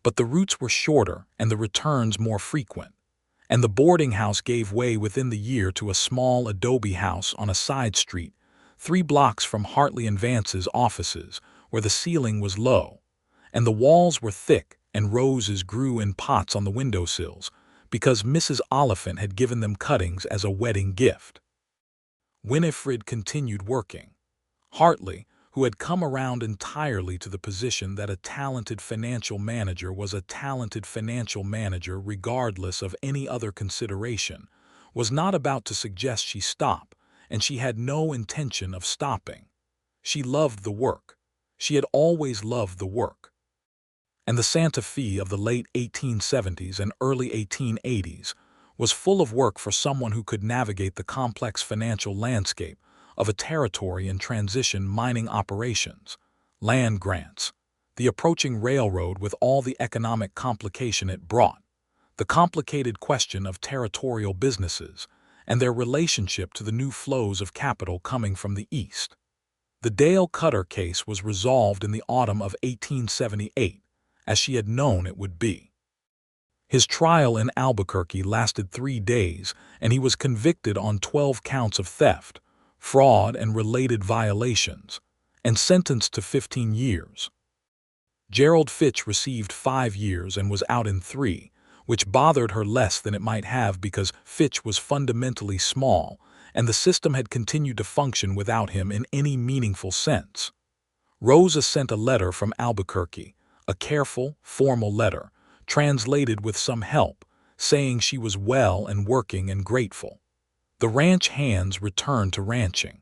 but the routes were shorter and the returns more frequent, and the boarding house gave way within the year to a small adobe house on a side street, 3 blocks from Hartley and Vance's offices, where the ceiling was low, and the walls were thick and roses grew in pots on the windowsills, because Mrs. Oliphant had given them cuttings as a wedding gift. Winifred continued working. Hartley, who had come around entirely to the position that a talented financial manager was a talented financial manager regardless of any other consideration, was not about to suggest she stop, and she had no intention of stopping. She loved the work. She had always loved the work. And the Santa Fe of the late 1870s and early 1880s was full of work for someone who could navigate the complex financial landscape of a territory in transition mining operations, land grants, the approaching railroad with all the economic complication it brought, the complicated question of territorial businesses, and their relationship to the new flows of capital coming from the East. The Dale Cutter case was resolved in the autumn of 1878, as she had known it would be. His trial in Albuquerque lasted 3 days, and he was convicted on 12 counts of theft, fraud, and related violations, and sentenced to 15 years. Gerald Fitch received 5 years and was out in 3, which bothered her less than it might have because Fitch was fundamentally small, and the system had continued to function without him in any meaningful sense. Rosa sent a letter from Albuquerque, a careful, formal letter, translated with some help, saying she was well and working and grateful. The ranch hands returned to ranching.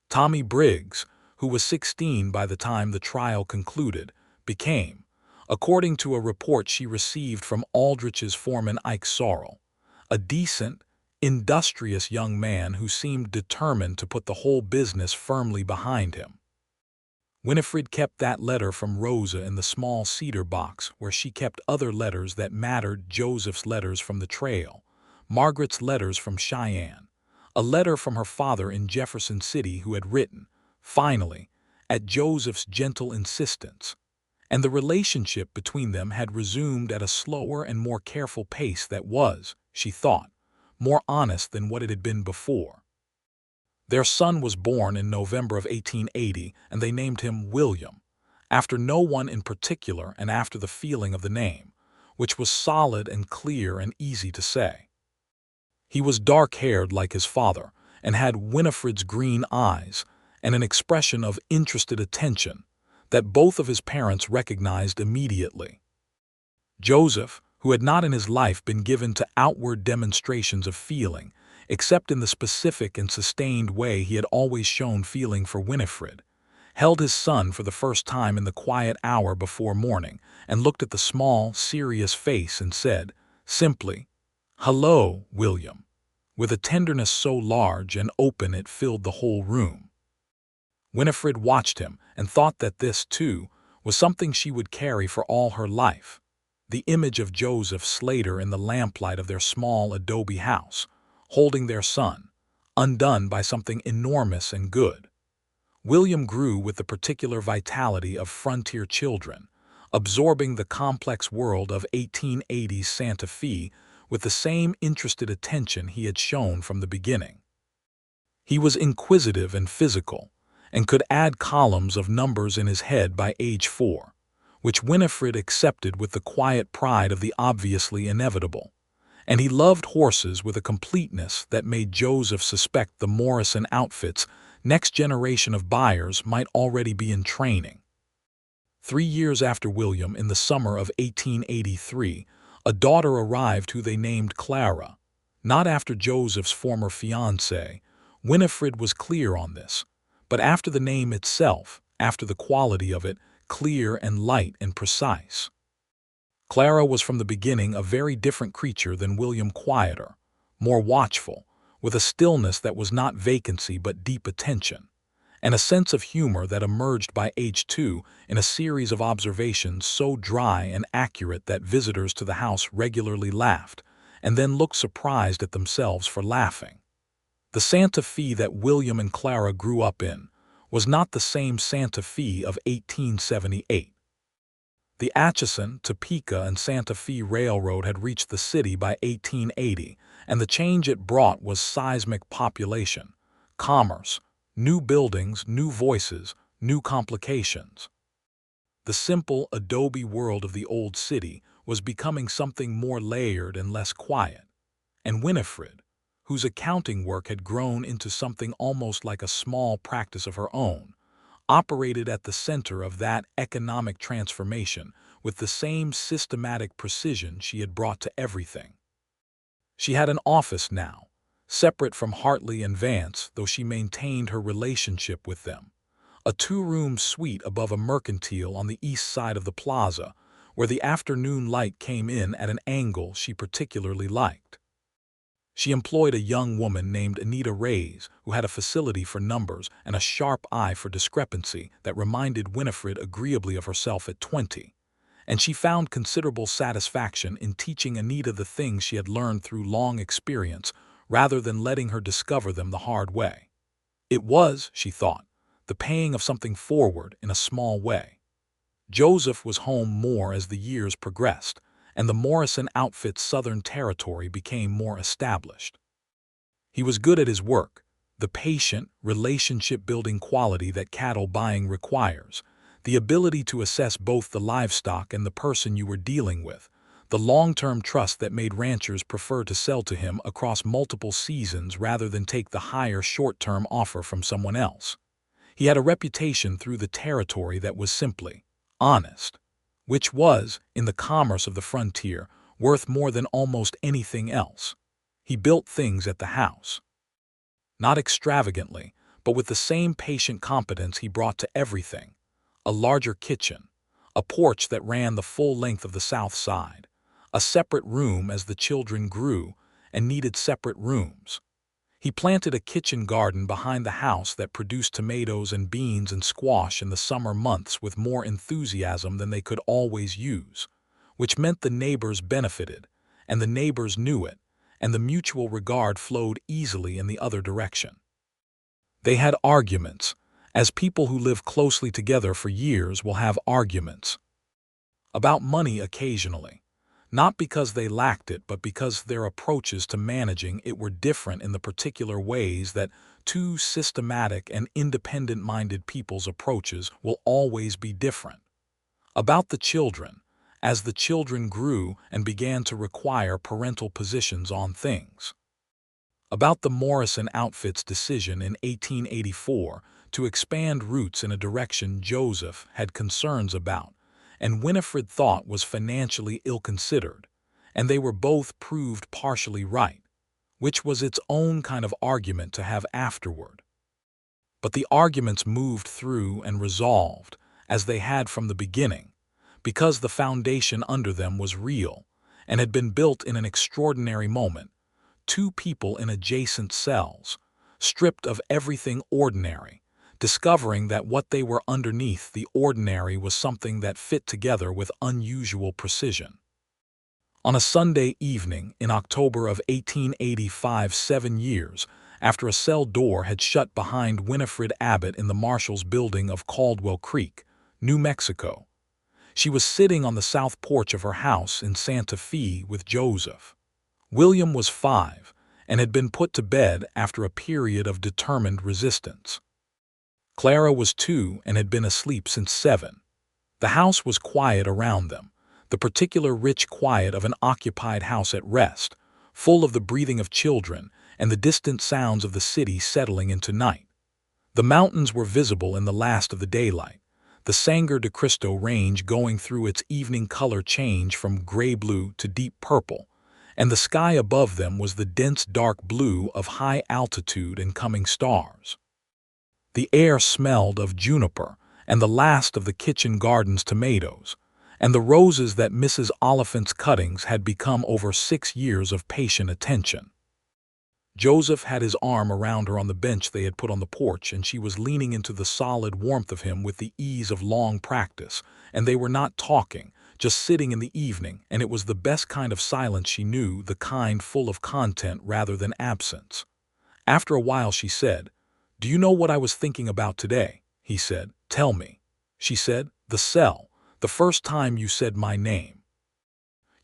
Tommy Briggs, who was 16 by the time the trial concluded, became, according to a report she received from Aldrich's foreman Ike Sorrell, a decent, industrious young man who seemed determined to put the whole business firmly behind him. Winifred kept that letter from Rosa in the small cedar box where she kept other letters that mattered: Joseph's letters from the trail, Margaret's letters from Cheyenne, a letter from her father in Jefferson City who had written, finally, at Joseph's gentle insistence, and the relationship between them had resumed at a slower and more careful pace that was, she thought, more honest than what it had been before. Their son was born in November of 1880, and they named him William, after no one in particular and after the feeling of the name, which was solid and clear and easy to say. He was dark-haired like his father, and had Winifred's green eyes and an expression of interested attention that both of his parents recognized immediately. Joseph, who had not in his life been given to outward demonstrations of feeling, except in the specific and sustained way he had always shown feeling for Winifred, held his son for the first time in the quiet hour before morning and looked at the small, serious face and said, simply, "Hello, William," with a tenderness so large and open it filled the whole room. Winifred watched him and thought that this, too, was something she would carry for all her life, the image of Joseph Slater in the lamplight of their small adobe house, holding their son, undone by something enormous and good. William grew with the particular vitality of frontier children, absorbing the complex world of 1880s Santa Fe with the same interested attention he had shown from the beginning. He was inquisitive and physical, and could add columns of numbers in his head by age 4, which Winifred accepted with the quiet pride of the obviously inevitable. And he loved horses with a completeness that made Joseph suspect the Morrison outfit's next generation of buyers might already be in training. 3 years after William, in the summer of 1883, a daughter arrived who they named Clara, not after Joseph's former fiancée. Winifred was clear on this, but after the name itself, after the quality of it, clear and light and precise. Clara was from the beginning a very different creature than William, quieter, more watchful, with a stillness that was not vacancy but deep attention, and a sense of humor that emerged by age 2 in a series of observations so dry and accurate that visitors to the house regularly laughed and then looked surprised at themselves for laughing. The Santa Fe that William and Clara grew up in was not the same Santa Fe of 1878. The Atchison, Topeka, and Santa Fe Railroad had reached the city by 1880, and the change it brought was seismic: population, commerce, new buildings, new voices, new complications. The simple adobe world of the old city was becoming something more layered and less quiet, and Winifred, whose accounting work had grown into something almost like a small practice of her own, operated at the center of that economic transformation with the same systematic precision she had brought to everything. She had an office now, separate from Hartley and Vance, though she maintained her relationship with them, a 2-room suite above a mercantile on the east side of the plaza, where the afternoon light came in at an angle she particularly liked. She employed a young woman named Anita Reyes, who had a facility for numbers and a sharp eye for discrepancy that reminded Winifred agreeably of herself at 20. And she found considerable satisfaction in teaching Anita the things she had learned through long experience rather than letting her discover them the hard way. It was, she thought, the paying of something forward in a small way. Joseph was home more as the years progressed, and the Morrison outfit's southern territory became more established. He was good at his work, the patient, relationship-building quality that cattle buying requires, the ability to assess both the livestock and the person you were dealing with, the long-term trust that made ranchers prefer to sell to him across multiple seasons rather than take the higher short-term offer from someone else. He had a reputation through the territory that was simply honest, which was, in the commerce of the frontier, worth more than almost anything else. He built things at the house. Not extravagantly, but with the same patient competence he brought to everything. A larger kitchen, a porch that ran the full length of the south side, a separate room as the children grew and needed separate rooms. He planted a kitchen garden behind the house that produced tomatoes and beans and squash in the summer months with more enthusiasm than they could always use, which meant the neighbors benefited, and the neighbors knew it, and the mutual regard flowed easily in the other direction. They had arguments, as people who live closely together for years will have arguments. About money occasionally. Not because they lacked it, but because their approaches to managing it were different in the particular ways that two systematic and independent-minded people's approaches will always be different. About the children, as the children grew and began to require parental positions on things. About the Morrison outfit's decision in 1884 to expand routes in a direction Joseph had concerns about, and Winifred thought was financially ill-considered, and they were both proved partially right, which was its own kind of argument to have afterward. But the arguments moved through and resolved, as they had from the beginning, because the foundation under them was real and had been built in an extraordinary moment, two people in adjacent cells, stripped of everything ordinary, discovering that what they were underneath the ordinary was something that fit together with unusual precision. On a Sunday evening in October of 1885, 7 years after a cell door had shut behind Winifred Abbott in the Marshall's building of Caldwell Creek, New Mexico, she was sitting on the south porch of her house in Santa Fe with Joseph. William was 5 and had been put to bed after a period of determined resistance. Clara was 2 and had been asleep since 7. The house was quiet around them, the particular rich quiet of an occupied house at rest, full of the breathing of children and the distant sounds of the city settling into night. The mountains were visible in the last of the daylight, the Sangre de Cristo Range going through its evening color change from gray-blue to deep purple, and the sky above them was the dense dark blue of high altitude and coming stars. The air smelled of juniper and the last of the kitchen garden's tomatoes, and the roses that Mrs. Oliphant's cuttings had become over 6 years of patient attention. Joseph had his arm around her on the bench they had put on the porch, and she was leaning into the solid warmth of him with the ease of long practice, and they were not talking, just sitting in the evening, and it was the best kind of silence she knew, the kind full of content rather than absence. After a while she said, "Do you know what I was thinking about today?" He said, "Tell me." She said, "The cell, the first time you said my name.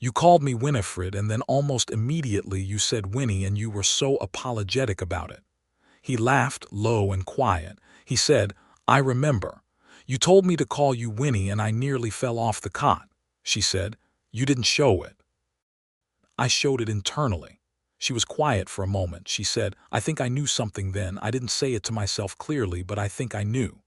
You called me Winifred, and then almost immediately you said Winnie, and you were so apologetic about it." He laughed, low and quiet. He said, "I remember. You told me to call you Winnie, and I nearly fell off the cot." She said, "You didn't show it." "I showed it internally." She was quiet for a moment. She said, "I think I knew something then. I didn't say it to myself clearly, but I think I knew."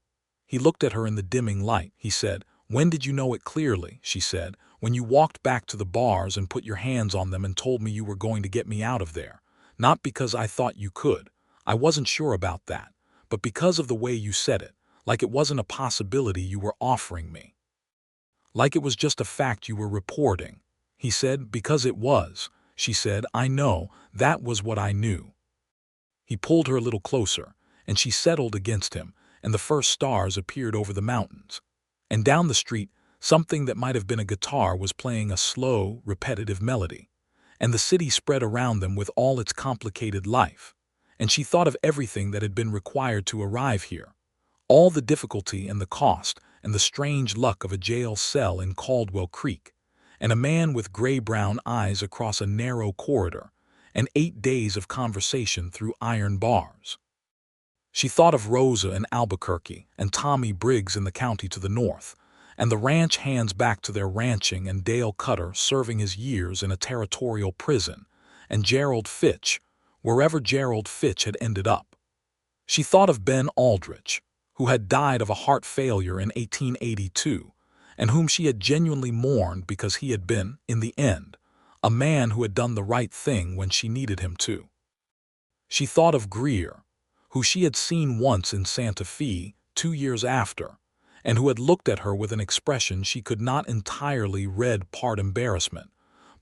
He looked at her in the dimming light. He said, "When did you know it clearly?" She said, "When you walked back to the bars and put your hands on them and told me you were going to get me out of there. Not because I thought you could. I wasn't sure about that. But because of the way you said it, like it wasn't a possibility you were offering me. Like it was just a fact you were reporting." He said, "Because it was. she said. I know, that was what I knew. He pulled her a little closer, and she settled against him, and the first stars appeared over the mountains. And down the street, something that might have been a guitar was playing a slow, repetitive melody. And the city spread around them with all its complicated life. And she thought of everything that had been required to arrive here. All the difficulty and the cost and the strange luck of a jail cell in Caldwell Creek, and a man with gray-brown eyes across a narrow corridor, and 8 days of conversation through iron bars. She thought of Rosa in Albuquerque and Tommy Briggs in the county to the north, and the ranch hands back to their ranching, and Dale Cutter serving his years in a territorial prison, and Gerald Fitch, wherever Gerald Fitch had ended up. She thought of Ben Aldrich, who had died of a heart failure in 1882, and whom she had genuinely mourned because he had been, in the end, a man who had done the right thing when she needed him to. She thought of Greer, who she had seen once in Santa Fe 2 years after, and who had looked at her with an expression she could not entirely read, part embarrassment,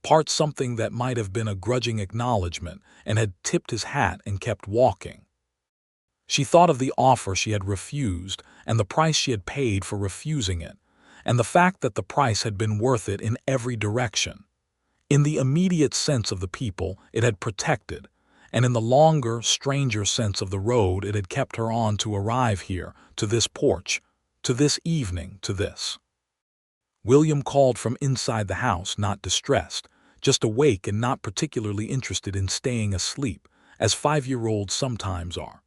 part something that might have been a grudging acknowledgement, and had tipped his hat and kept walking. She thought of the offer she had refused and the price she had paid for refusing it, and the fact that the price had been worth it in every direction. In the immediate sense of the people, it had protected, and in the longer, stranger sense of the road, it had kept her on to arrive here, to this porch, to this evening, to this. William called from inside the house, not distressed, just awake and not particularly interested in staying asleep, as 5-year-olds sometimes are.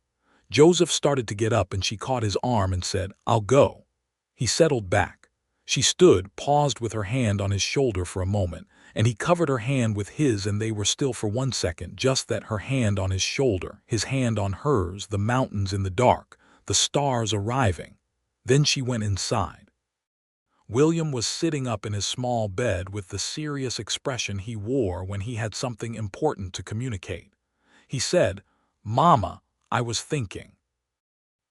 Joseph started to get up, and she caught his arm and said, "I'll go." He settled back. She stood, paused with her hand on his shoulder for a moment, and he covered her hand with his, and they were still for 1 second, just that, her hand on his shoulder, his hand on hers, the mountains in the dark, the stars arriving. Then she went inside. William was sitting up in his small bed with the serious expression he wore when he had something important to communicate. He said, "Mama, I was thinking."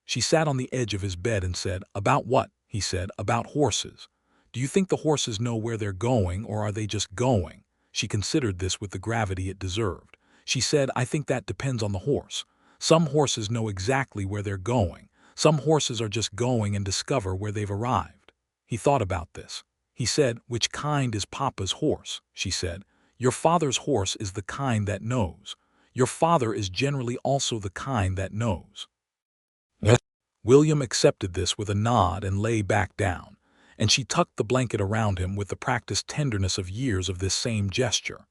She sat on the edge of his bed and said, "About what?" He said, "About horses. Do you think the horses know where they're going, or are they just going?" She considered this with the gravity it deserved. She said, "I think that depends on the horse. Some horses know exactly where they're going. Some horses are just going and discover where they've arrived." He thought about this. He said, "Which kind is Papa's horse?" She said, "Your father's horse is the kind that knows. Your father is generally also the kind that knows." Yes. William accepted this with a nod and lay back down, and she tucked the blanket around him with the practiced tenderness of years of this same gesture,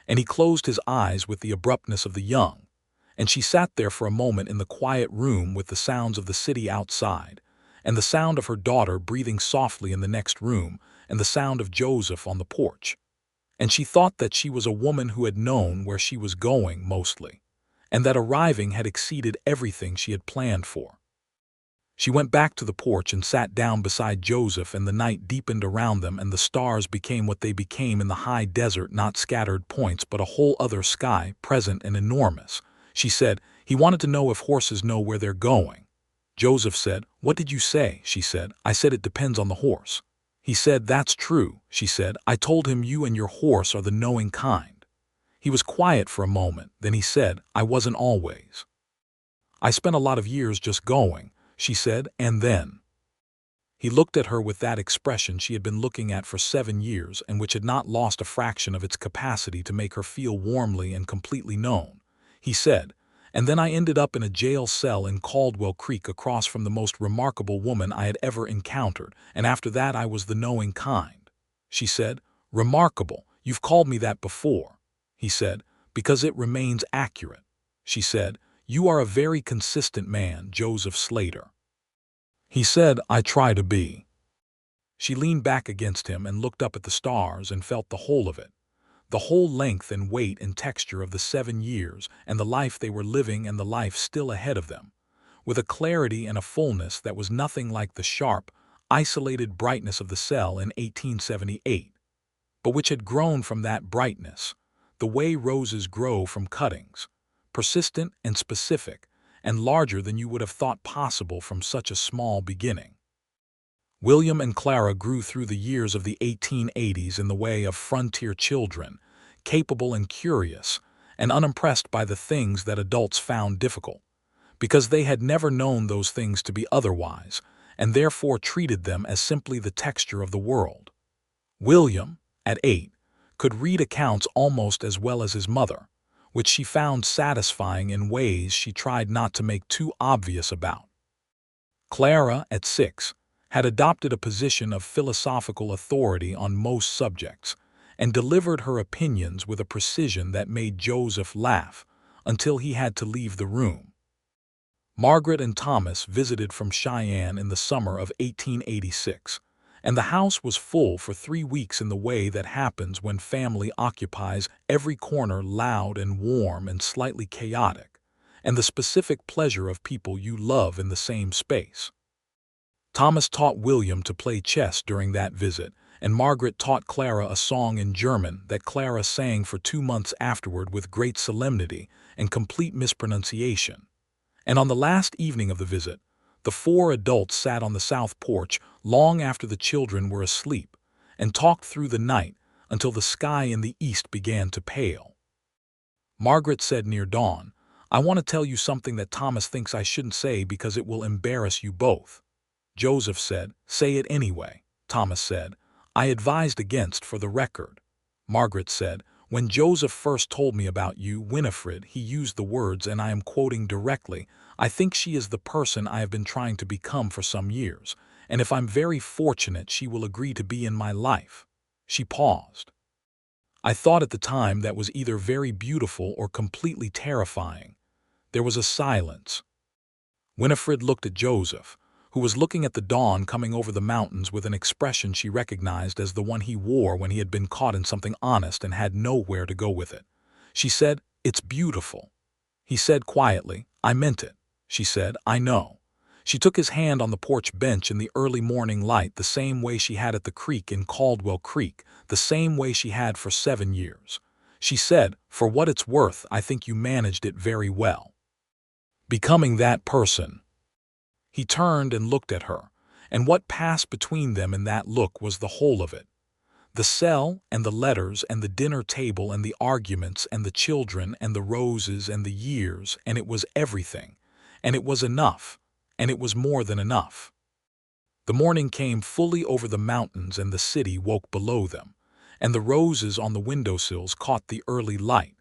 and he closed his eyes with the abruptness of the young, and she sat there for a moment in the quiet room with the sounds of the city outside, and the sound of her daughter breathing softly in the next room, and the sound of Joseph on the porch. And she thought that she was a woman who had known where she was going mostly, and that arriving had exceeded everything she had planned for. She went back to the porch and sat down beside Joseph, and the night deepened around them, and the stars became what they became in the high desert, not scattered points, but a whole other sky, present and enormous. She said, "He wanted to know if horses know where they're going." Joseph said, "What did you say?" She said, "I said it depends on the horse." He said, "That's true." She said, "I told him you and your horse are the knowing kind." He was quiet for a moment, then he said, "I wasn't always. I spent a lot of years just going," she said, "and then." He looked at her with that expression she had been looking at for 7 years, and which had not lost a fraction of its capacity to make her feel warmly and completely known. He said, "And then I ended up in a jail cell in Caldwell Creek across from the most remarkable woman I had ever encountered, and after that I was the knowing kind." She said, "Remarkable, you've called me that before." He said, "Because it remains accurate." She said, "You are a very consistent man, Joseph Slater." He said, "I try to be." She leaned back against him and looked up at the stars and felt the whole of it. The whole length and weight and texture of the 7 years and the life they were living and the life still ahead of them, with a clarity and a fullness that was nothing like the sharp, isolated brightness of the cell in 1878, but which had grown from that brightness, the way roses grow from cuttings, persistent and specific, and larger than you would have thought possible from such a small beginning. William and Clara grew through the years of the 1880s in the way of frontier children, capable and curious, and unimpressed by the things that adults found difficult, because they had never known those things to be otherwise, and therefore treated them as simply the texture of the world. William, at 8, could read accounts almost as well as his mother, which she found satisfying in ways she tried not to make too obvious about. Clara, at 6, had adopted a position of philosophical authority on most subjects, and delivered her opinions with a precision that made Joseph laugh until he had to leave the room. Margaret and Thomas visited from Cheyenne in the summer of 1886, and the house was full for 3 weeks in the way that happens when family occupies every corner, loud and warm and slightly chaotic, and the specific pleasure of people you love in the same space. Thomas taught William to play chess during that visit, and Margaret taught Clara a song in German that Clara sang for 2 months afterward with great solemnity and complete mispronunciation. And on the last evening of the visit, the 4 adults sat on the south porch long after the children were asleep and talked through the night until the sky in the east began to pale. Margaret said near dawn, "I want to tell you something that Thomas thinks I shouldn't say because it will embarrass you both." Joseph said, "Say it anyway." Thomas said, "I advised against for the record." Margaret said, "When Joseph first told me about you, Winifred, he used the words, and I am quoting directly, 'I think she is the person I have been trying to become for some years, and if I'm very fortunate she will agree to be in my life.'" She paused. I thought at the time that was either very beautiful or completely terrifying. There was a silence. Winifred looked at Joseph, who was looking at the dawn coming over the mountains with an expression she recognized as the one he wore when he had been caught in something honest and had nowhere to go with it. She said, "It's beautiful." He said quietly, "I meant it." She said, "I know." She took his hand on the porch bench in the early morning light, the same way she had at the creek in Caldwell Creek, the same way she had for 7 years. She said, "For what it's worth, I think you managed it very well. Becoming that person." He turned and looked at her, and what passed between them in that look was the whole of it. The cell and the letters and the dinner table and the arguments and the children and the roses and the years, and it was everything, and it was enough, and it was more than enough. The morning came fully over the mountains and the city woke below them, and the roses on the windowsills caught the early light,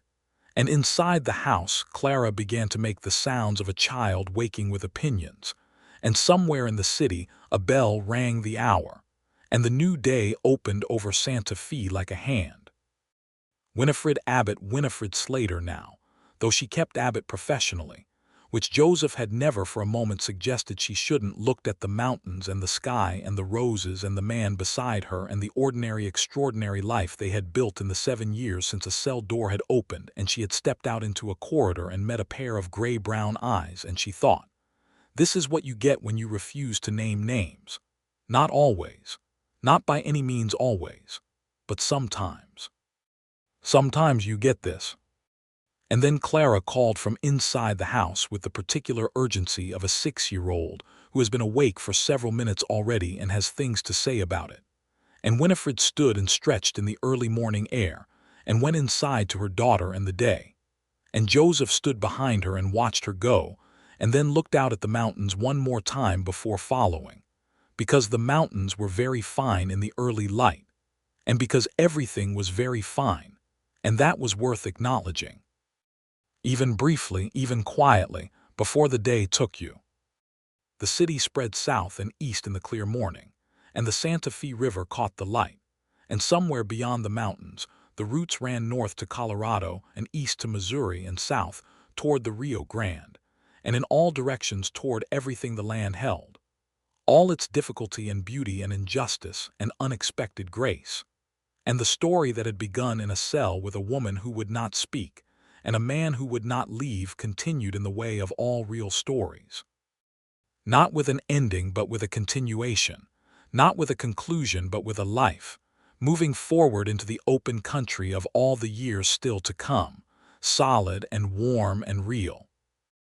and inside the house Clara began to make the sounds of a child waking with opinions, and somewhere in the city a bell rang the hour, and the new day opened over Santa Fe like a hand. Winifred Abbott, Winifred Slater now, though she kept Abbott professionally, which Joseph had never for a moment suggested she shouldn't, looked at the mountains and the sky and the roses and the man beside her and the ordinary extraordinary life they had built in the 7 years since a cell door had opened and she had stepped out into a corridor and met a pair of gray-brown eyes, and she thought, "This is what you get when you refuse to name names. Not always. Not by any means always. But sometimes. Sometimes you get this." And then Clara called from inside the house with the particular urgency of a 6-year-old who has been awake for several minutes already and has things to say about it. And Winifred stood and stretched in the early morning air and went inside to her daughter and the day. And Joseph stood behind her and watched her go, and then looked out at the mountains one more time before following, because the mountains were very fine in the early light, and because everything was very fine, and that was worth acknowledging. Even briefly, even quietly, before the day took you. The city spread south and east in the clear morning, and the Santa Fe River caught the light, and somewhere beyond the mountains, the routes ran north to Colorado and east to Missouri and south toward the Rio Grande, and in all directions toward everything the land held, all its difficulty and beauty and injustice and unexpected grace, and the story that had begun in a cell with a woman who would not speak and a man who would not leave continued in the way of all real stories. Not with an ending but with a continuation, not with a conclusion but with a life, moving forward into the open country of all the years still to come, solid and warm and real.